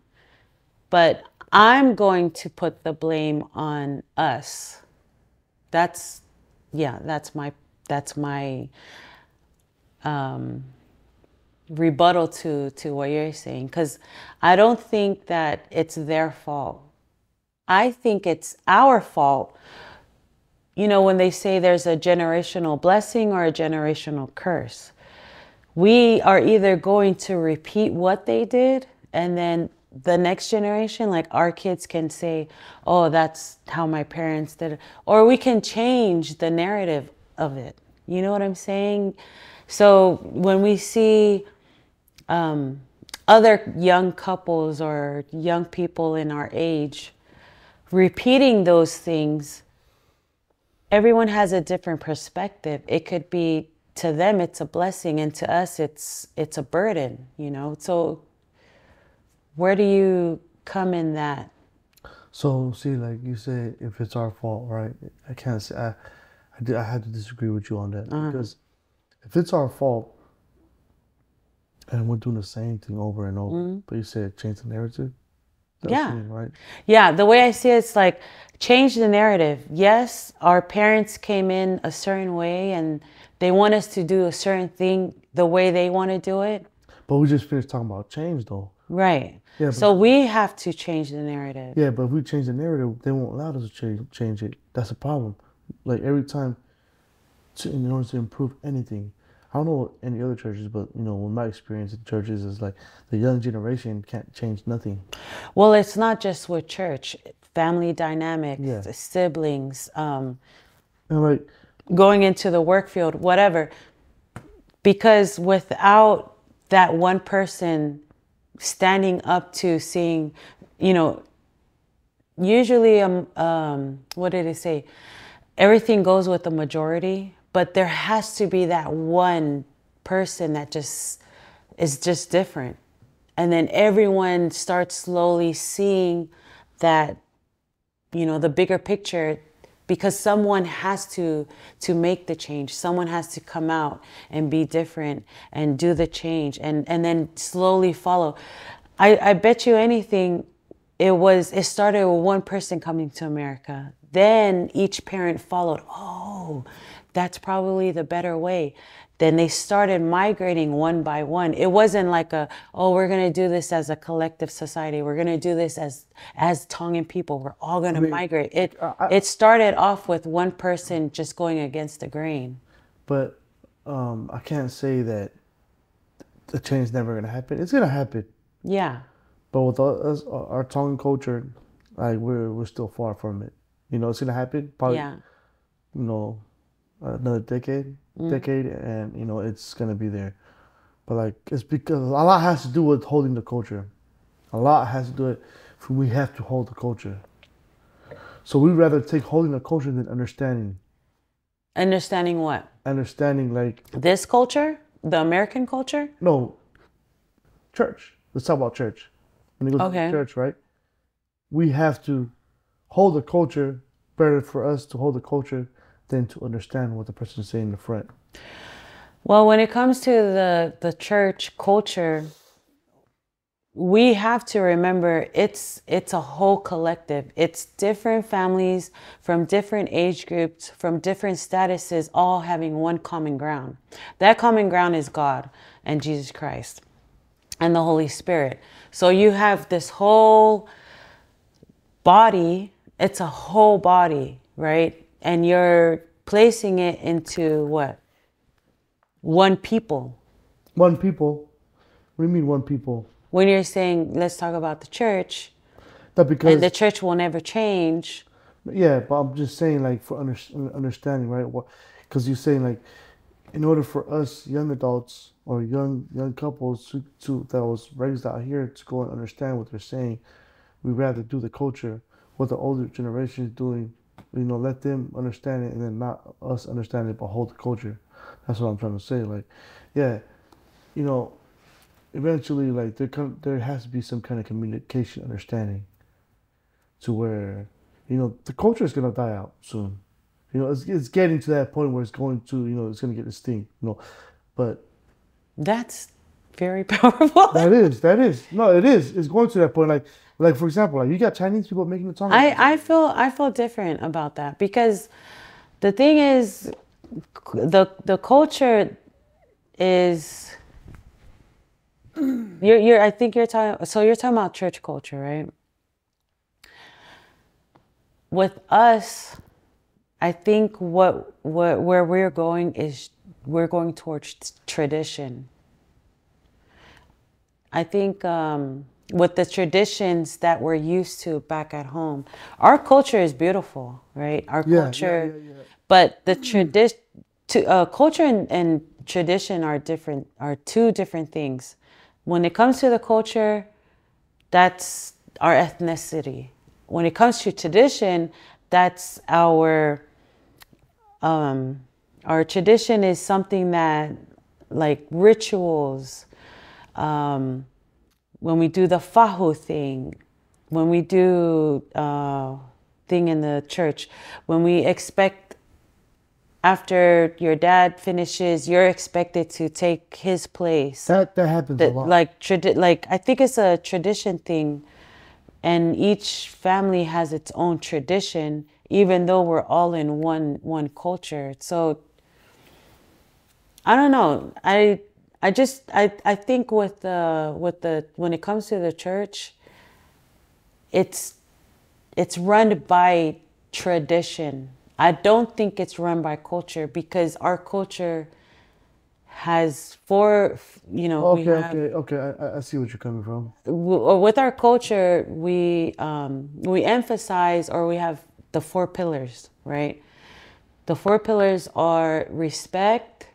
but I'm going to put the blame on us. That's yeah, that's my rebuttal to what you're saying, because I don't think that it's their fault. I think it's our fault. You know, when they say there's a generational blessing or a generational curse, we are either going to repeat what they did and then the next generation, like our kids can say, oh, that's how my parents did it. Or we can change the narrative of it. You know what I'm saying? So when we see other young couples or young people in our age repeating those things, everyone has a different perspective. It could be to them it's a blessing, and to us it's a burden, you know. So where do you come in that? so see, like you said, if it's our fault, right? I can't say I had to disagree with you on that because if it's our fault and we're doing the same thing over and over, but you said change the narrative, that's Yeah. me, right? Yeah, the way I see it, it's like change the narrative. Yes, our parents came in a certain way and they want us to do a certain thing the way they want to do it. But we just finished talking about change, though. Right. Yeah, So we have to change the narrative. yeah, but if we change the narrative, they won't allow us to change it. That's a problem. Like every time, in order to improve anything, I don't know any other churches, but you know, in my experience in churches is like the young generation can't change nothing. Well, it's not just with church, family dynamics, Yeah, siblings, and like going into the work field, whatever. Because without that one person standing up to seeing, you know, usually, what did it say? Everything goes with the majority, but there has to be that one person that just is just different. And then everyone starts slowly seeing that, you know, the bigger picture, because someone has to make the change. Someone has to come out and be different and do the change and then slowly follow. I bet you anything, it started with one person coming to America. Then each parent followed. Oh, that's probably the better way. Then they started migrating one by one. It wasn't like oh, we're gonna do this as a collective society. We're gonna do this as Tongan people. We're all I gonna mean, migrate. It started off with one person just going against the grain. but I can't say that the change is never gonna happen. It's gonna happen, Yeah. but with us, our Tongan culture, like we're still far from it. You know, it's gonna happen probably. Yeah. You know, another decade, and you know it's gonna be there. But like it's because a lot has to do with holding the culture. A lot has to do it. We have to hold the culture. So we rather take holding the culture than understanding. Understanding what? Understanding like This culture? The American culture? no church. Let's talk about church. When you go to Okay. church, right? We have to hold the culture. Better for us to hold the culture than to understand what the person is saying in the front. Well, when it comes to the church culture, we have to remember it's a whole collective. It's different families from different age groups, from different statuses, all having one common ground. That common ground is God and Jesus Christ and the Holy Spirit. So you have this whole body, it's a whole body, right? And you're placing it into what? One people. One people. What do you mean one people? When you're saying, let's talk about the church, That and because the church will never change. yeah, but I'm just saying like for understanding, right? What? Because you're saying like in order for us young adults or young couples that was raised out here to go and understand what they're saying, we rather do the culture, what the older generation is doing. You know, let them understand it, and then not us understand it, but hold the culture. That's what I'm trying to say. Like, yeah, you know, eventually, like there has to be some kind of communication, understanding, to where, you know, the culture is gonna die out soon. You know, it's getting to that point where it's going to, you know, it's gonna get extinct. You know, but That's very powerful. that is no, it is. It's going to that point. Like for example, like you got Chinese people making the Tongan. I feel different about that because the thing is the culture is you're I think you're talking about church culture, right? With us, I think where we're going is we're going towards tradition. I think with the traditions that we're used to back at home, our culture is beautiful, right? Our culture, but the tradition, culture and tradition are different, are two different things. When it comes to the culture, that's our ethnicity. When it comes to tradition, that's our tradition is something that, like rituals, when we do the fahu thing, when we do thing in the church, when we expect after your dad finishes, you're expected to take his place. That happens a lot. Like I think it's a tradition thing, and each family has its own tradition, even though we're all in one culture. So I don't know. I think with the when it comes to the church, it's run by tradition. I don't think it's run by culture because our culture has Okay. I see what you're coming from. with our culture we emphasize, or we have the four pillars, right? The four pillars are respect,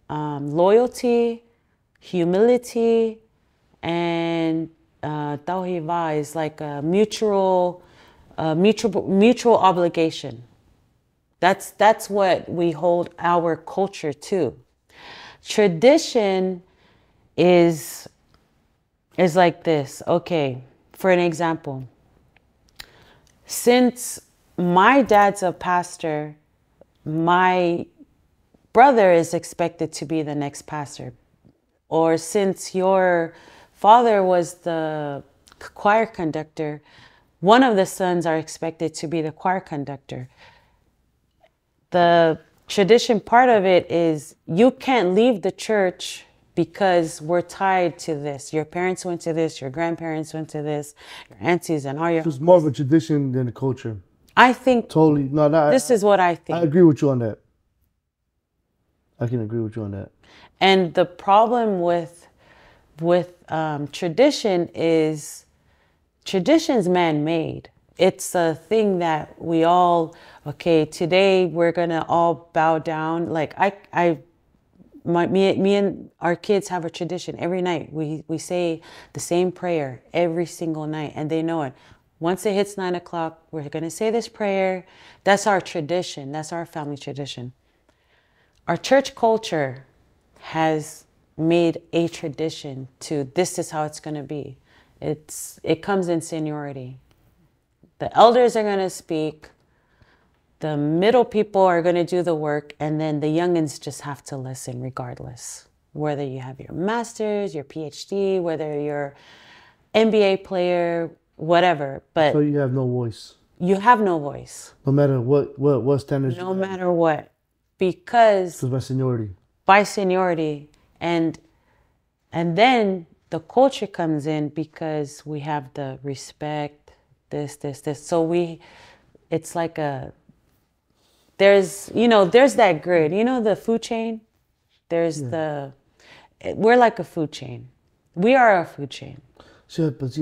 loyalty, humility, and tauhiva is like a mutual obligation. That's what we hold our culture to. Tradition is like this. Okay, for an example, since my dad's a pastor, my brother is expected to be the next pastor. Or since your father was the choir conductor, one of the sons are expected to be the choir conductor. The tradition part of it is you can't leave the church because we're tied to this. Your parents went to this, your grandparents went to this, your aunties and all your... It's more of a tradition than a culture. I think Totally. No, this is what I I think. agree with you on that. I can agree with you on that. And the problem with tradition is tradition's man-made. It's a thing that we all, okay, today we're gonna all bow down. Like me and our kids have a tradition. Every night we say the same prayer every single night, and they know it. Once it hits 9 o'clock, we're gonna say this prayer. That's our tradition. That's our family tradition. Our church culture has made a tradition to this is how it's gonna be. It comes in seniority. The elders are going to speak, the middle people are going to do the work, and then the youngins just have to listen regardless. Whether you have your master's, your PhD, whether you're NBA player, whatever. But so you have no voice. You have no voice. No matter what standards. No matter what. Because by seniority. By seniority. And then the culture comes in because we have the respect, this. So it's like there's that grid, the food chain. We're like a food chain. We are a food chain. Sure, but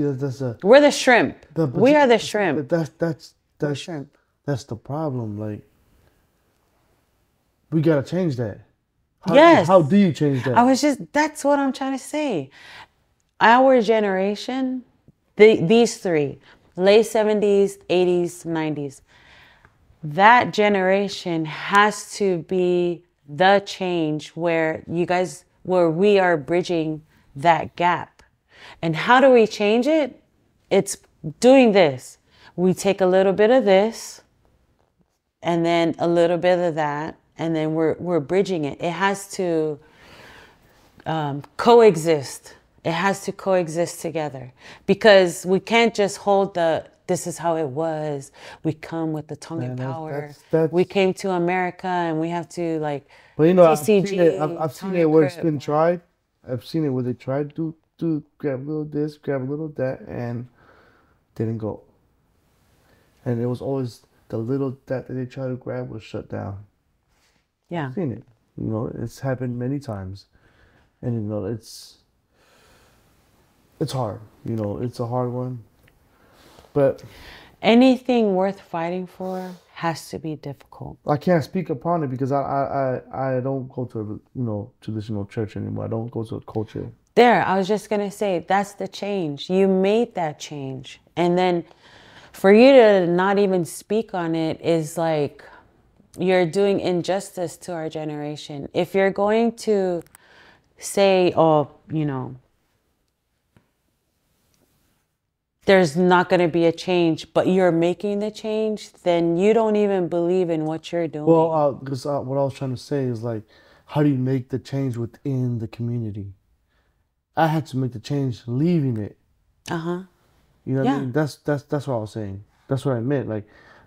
we're the shrimp. We are the shrimp. That's shrimp. That's the problem. Like, we gotta change that. How do you change that? That's what I'm trying to say. Our generation, these three, late 70s, 80s, 90s, that generation has to be the change where we are bridging that gap. And how do we change it? It's doing this. We take a little bit of this and then a little bit of that, and then we're bridging it. It has to coexist. It has to coexist together, because we can't just hold this is how it was. We come with the Tongan power. We came to America and we have to But TCG, I've seen it where it's been tried. I've seen it where they tried to grab a little this, grab a little that, and didn't go. And it was always the little that they tried to grab was shut down. Yeah. I've seen it. It's happened many times. And it's hard. It's a hard one. But anything worth fighting for has to be difficult. I can't speak upon it because I don't go to traditional church anymore. I don't go to a culture. I was just gonna say, that's the change. You made that change, and then for you to not even speak on it is like you're doing injustice to our generation. If you're going to say, there's not going to be a change, but you're making the change, then you don't even believe in what you're doing. Well, because what I was trying to say is how do you make the change within the community? I had to make the change leaving it. Uh-huh. You know what I mean? That's what I was saying. That's what I meant.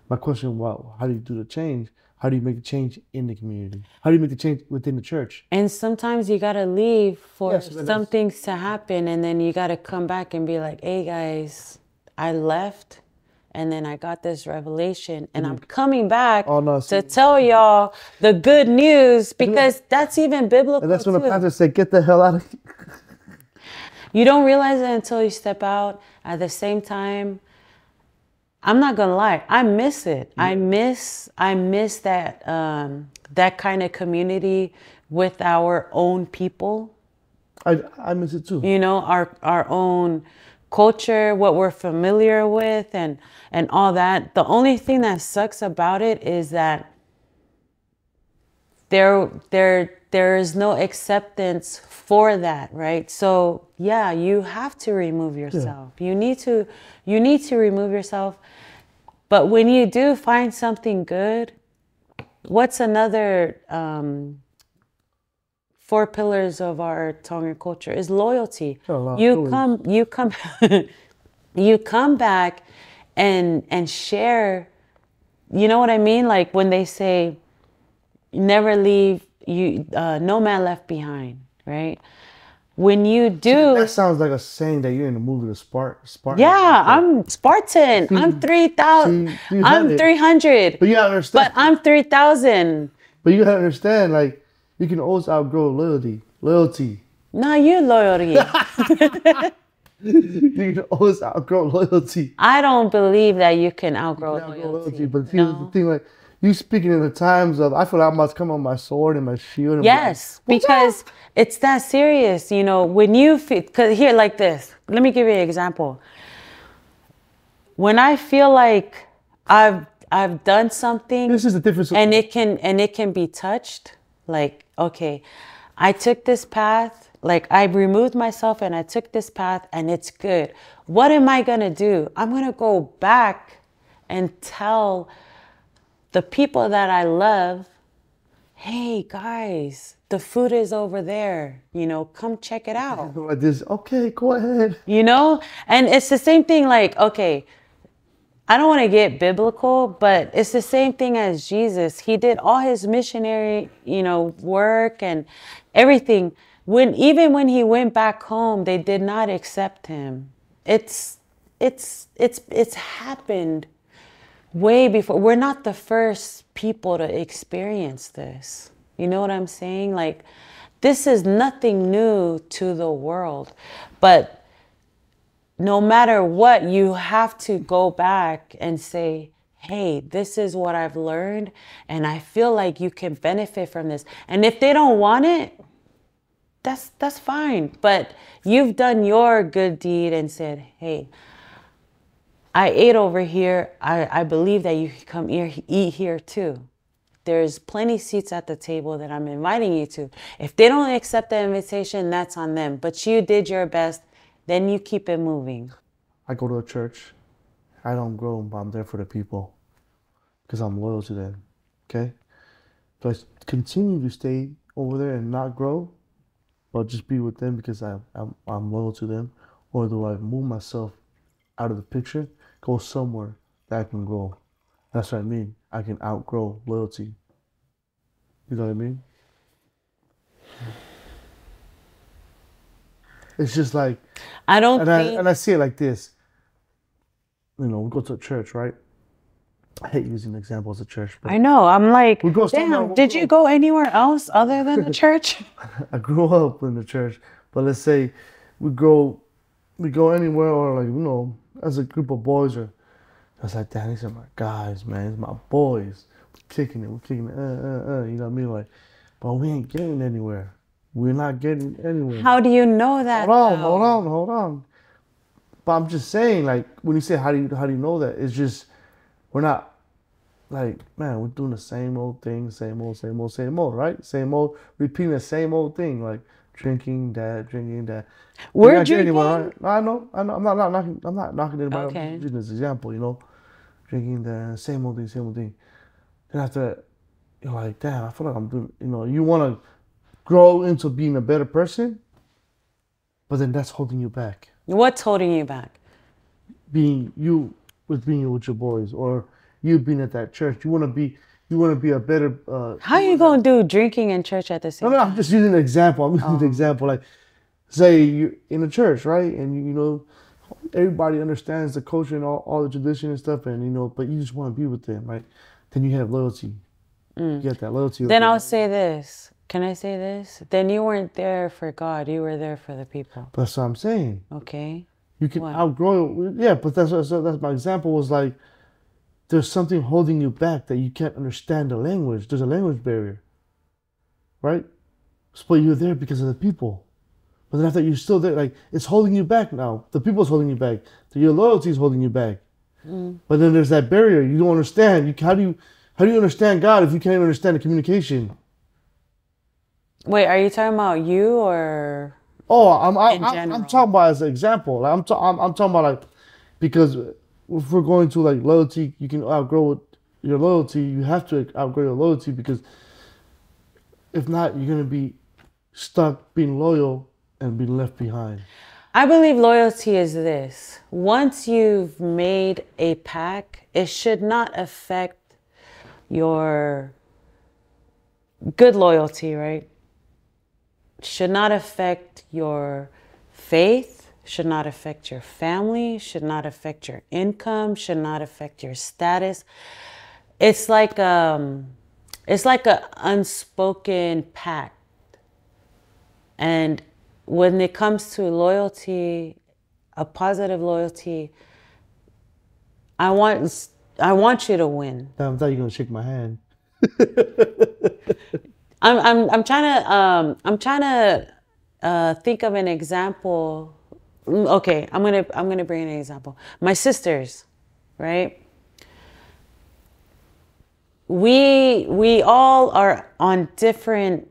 My question was, how do you do the change? How do you make the change in the community? How do you make the change within the church? And sometimes you got to leave for some things to happen, and then you got to come back and be like, hey guys, I left and then I got this revelation and I'm coming back to tell y'all the good news, because that's even biblical. And that's when the pastor said, get the hell out of here. You don't realize it until you step out. At the same time, I'm not gonna lie, I miss it. I miss that that kind of community with our own people. I miss it too. Our own culture, what we're familiar with, and all that. The only thing that sucks about it is that there is no acceptance for that, right? So yeah, you have to remove yourself. Yeah. You need to remove yourself. But when you do find something good, what's another four pillars of our Tongan culture is loyalty. Got a lot of You pillars. come, you come back and share. You know what I mean? Like when they say, "Never leave you, no man left behind," right? When you do, That sounds like a saying that you're in the movie The Spartan. yeah, I'm Spartan. I'm 3,000. See, you had I'm it. 300. But you gotta understand. But I'm 3,000. But you gotta understand, like, you can always outgrow loyalty. Loyalty. No, you loyalty. You can always outgrow loyalty. I don't believe that you can outgrow Outgrow loyalty. But here's the thing, like, you speaking in the times of, I feel like I must come on my sword and my shield. And Yes, because it's that serious. You know, when you feel, cause here, like this, let me give you an example. When I feel like I've done something, this is the difference. and it can be touched, like, okay, I took this path, like I removed myself and I took this path and it's good. What am I gonna do? I'm gonna go back and tell the people that I love, hey guys, the food is over there, you know, come check it out. Like this, okay, go ahead. You know, and it's the same thing, like, okay, I don't want to get biblical, but it's the same thing as Jesus. He did all his missionary, you know, work and everything. Even when he went back home, they did not accept him. It's happened way before. We're not the first people to experience this. You know what I'm saying? Like, this is nothing new to the world, but no matter what, you have to go back and say, hey, this is what I've learned, and I feel like you can benefit from this. And if they don't want it, that's fine. But you've done your good deed and said, hey, I ate over here. I believe that you can come here, eat here too. There's plenty seats at the table that I'm inviting you to. If they don't accept the invitation, that's on them. But you did your best. Then you keep it moving. I go to a church. I don't grow, but I'm there for the people because I'm loyal to them. Okay? Do I continue to stay over there and not grow, but just be with them because I'm loyal to them? Or do I move myself out of the picture, go somewhere that I can grow? That's what I mean. I can outgrow loyalty. You know what I mean? It's just like, I don't and think. I see it like this. You know, we go to a church, right? I hate using examples of church, but I know. I'm like, we go somewhere. damn, did you go anywhere else other than the church? I grew up in the church, but let's say we go anywhere, or like, you know, as a group of boys, or I was like, damn, these are my guys, man. These are my boys. We're kicking it. You know what I mean? Like, but we ain't getting anywhere. We're not getting anywhere. How do you know that? Hold on. But I'm just saying, like, when you say how do you know that? It's just we're not, like, man, we're doing the same old thing, same old, right? Same old, repeating the same old thing, like drinking that. We're not getting drinking. anywhere, right? I know. I'm not knocking anybody. Okay. I'm using this example, you know, drinking the same old thing. Then after that, you're like, damn, I feel like I'm doing, you know, you want to grow into being a better person, but then that's holding you back. What's holding you back? Being with your boys, or you being at that church. You want to be a better. How you gonna do drinking in church at the same No, time? I'm just using an example. I'm using an example. Like, say you're in a church, right? And you know, everybody understands the culture and all the tradition and stuff, and you know, but you just want to be with them, right? Then you have loyalty. You get that loyalty. Then I'll say this. Can I say this? Then you weren't there for God. You were there for the people. That's what I'm saying. Okay. You can outgrow. Yeah, but that's my example was like, there's something holding you back that you can't understand the language. There's a language barrier, right? But you're there because of the people. But then after you're still there, like, it's holding you back now. The people's holding you back. Your loyalty is holding you back. But then there's that barrier. You don't understand. How do you understand God if you can't even understand the communication? Wait, are you talking about you or? Oh, I'm general? talking about as an example. Like, I'm talking about, like, because if we're going to, like, loyalty, you can outgrow your loyalty. You have to outgrow your loyalty, because if not, you're gonna be stuck being loyal and being left behind. I believe loyalty is this. Once you've made a pact, it should not affect your good loyalty, right? Should not affect your faith, should not affect your family, should not affect your income, should not affect your status. It's like a unspoken pact. And when it comes to loyalty, a positive loyalty, I want you to win. I thought you were gonna shake my hand. I'm trying to think of an example. Okay, I'm gonna bring an example. My sisters, right? We all are on different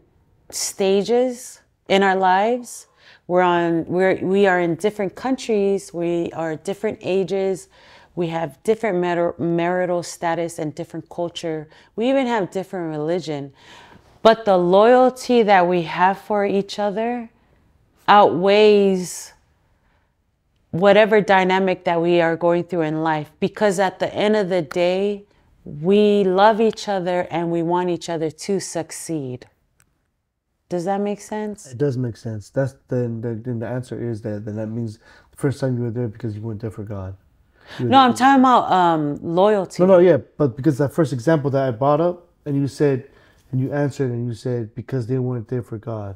stages in our lives. We are in different countries. We are different ages. We have different marital status and different culture. We even have different religion. But the loyalty that we have for each other outweighs whatever dynamic that we are going through in life. Because at the end of the day, we love each other and we want each other to succeed. Does that make sense? It does make sense. That's then the answer is that then that means the first time you were there because you weren't there for God. No, I'm talking about loyalty. No, yeah, but because that first example that I brought up, and you said, and you answered, and you said because they weren't there for God.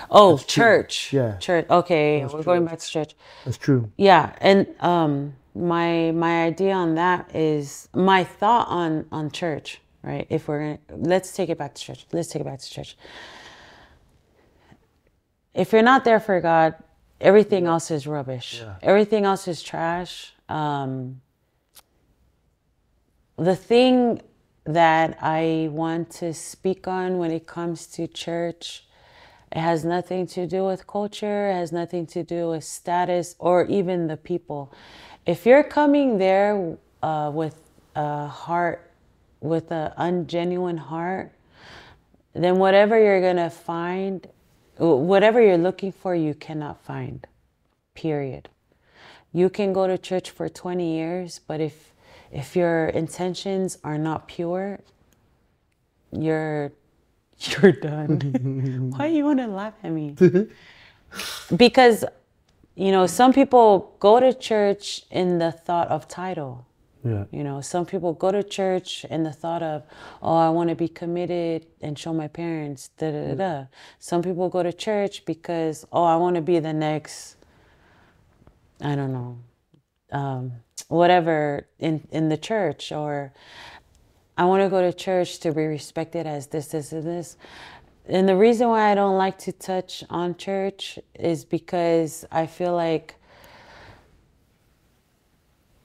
Oh, church. Yeah. Church. Okay, we're going back to church. That's true. Yeah, and my idea on that is my thought on church, right? If we're gonna let's take it back to church. Let's take it back to church. If you're not there for God, everything else is rubbish. Yeah. Everything else is trash. The thing that I want to speak on when it comes to church, it has nothing to do with culture, it has nothing to do with status or even the people. If you're coming there with a heart, with an ungenuine heart, then whatever you're going to find, whatever you're looking for, you cannot find, period. You can go to church for 20 years, but if your intentions are not pure, you're done. Why you want to laugh at me? Because, you know, some people go to church in the thought of title. Yeah. You know, some people go to church in the thought of, oh, I want to be committed and show my parents, da da da da. Some people go to church because, oh, I want to be the next, I don't know, whatever in the church, or I want to go to church to be respected as this, and this. And the reason why I don't like to touch on church is because I feel like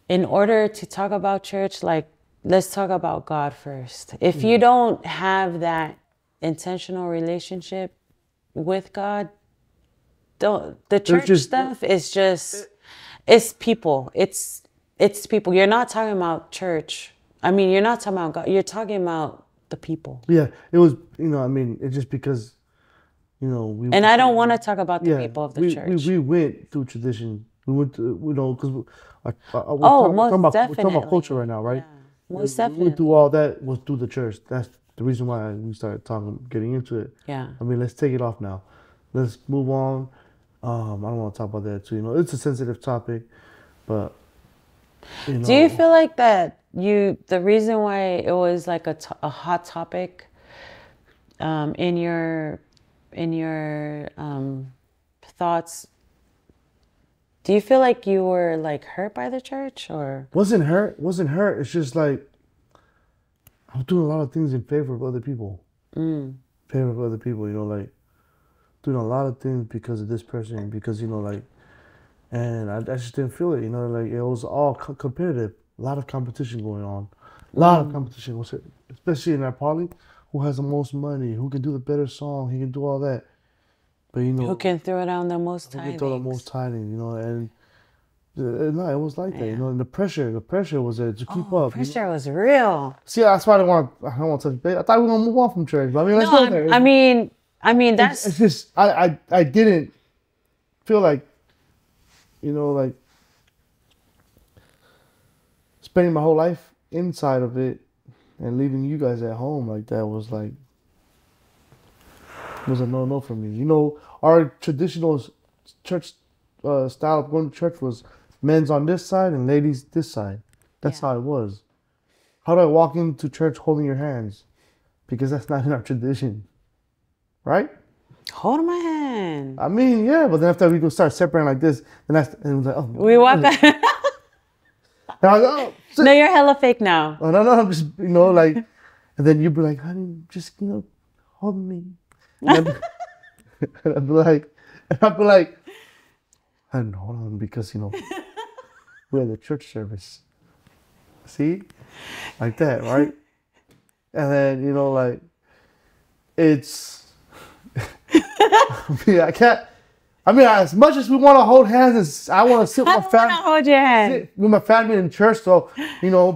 in order to talk about church, like, let's talk about God first. If you don't have that intentional relationship with God, the church stuff is just, it's people. It's people. You're not talking about church. I mean, you're not talking about God. You're talking about the people. Yeah, it was, you know, I mean, it's just because, you know, and I don't want to talk about the people of the church. We went through tradition. We went to, you know, because most definitely. We're talking about culture right now, right? Yeah, most definitely. We went through all that was through the church. That's the reason why we started getting into it. Yeah. I mean, let's take it off now. Let's move on. I don't want to talk about that too. You know, it's a sensitive topic, but, you know. Do you feel like that the reason why it was like a hot topic in your thoughts, do you feel like you were like hurt by the church, or? Wasn't hurt. It's just like I was doing a lot of things in favor of other people. Favor of other people, you know, like doing a lot of things because of this person, because, you know, like, and I just didn't feel it, you know, like it was all competitive. A lot of competition going on. A lot of competition, especially in our party. Who has the most money? Who can do the better song? He can do all that. But, you know, who can throw down the most tidings? Who can throw the most tidings, you know, and no, it was like that, you know, and the pressure was there to keep up. Pressure was real. See, that's why I don't want to touch base. I thought we were gonna move on from church, but I mean, let's go there. I mean, I mean, It's just I didn't feel like, like spending my whole life inside of it and leaving you guys at home like that was like was a no for me. Our traditional church style of going to church was men's on this side and ladies this side. That's Yeah. how it was. How do I walk into church holding your hands? Because that's not in our tradition, right? Hold my hand. I mean, yeah, but then after we go start separating like this, then and it was like, oh, We walk. and I was like, oh, No, you're hella fake now. oh, no, I'm just, like, and then you'd be like, honey, just, hold me. And I'd be like, honey, hold on, because, we're at the church service. See? Like that, right? And then, like, it's, I can't, as much as we want to hold hands, I want to sit with my family. Hold your hand. Sit with my family in church, so,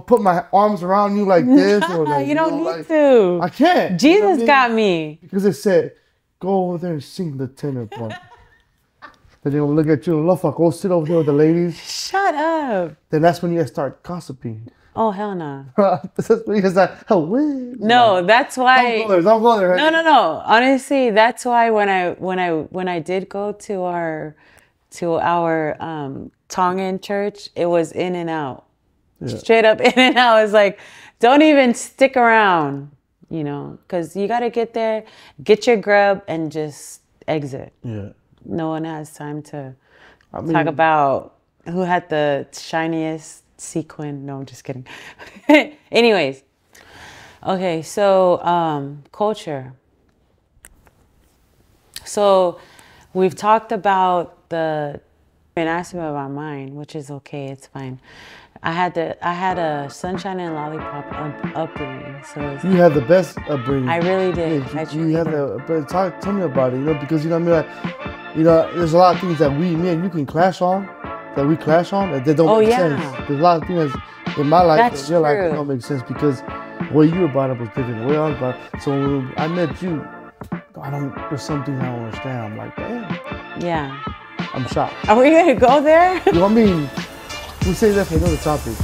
put my arms around you like this. Or like, you don't need to. I can't. Jesus got me. Because it said, go over there and sing the tenor part. Then they're going to look at you and love, go sit over there with the ladies. Shut up. Then that's when you guys start gossiping. Oh, hell no. That's when you guys like, no, that's why. Don't go there. No. Honestly, that's why when I did go to our Tongan church, it was in and out. Yeah. Straight up in and out. It's like, don't even stick around, because you got to get there, get your grub, and just exit. Yeah. No one has time to talk about who had the shiniest sequin. No, I'm just kidding. Anyways. Okay, so culture. So we've talked about and asked me about mine, which is okay, it's fine. I had a sunshine and lollipop upbringing. So you had the best upbringing. I really did. You had but tell me about it, because there's a lot of things that me and you can clash on, that they don't make sense. There's a lot of things in my life and your life that don't make sense because the way you were brought up was different. The way I was brought up. So when I met you, there's something I don't understand. I'm like, damn. Yeah. I'm shocked. Are we gonna go there? We'll say that for another topic.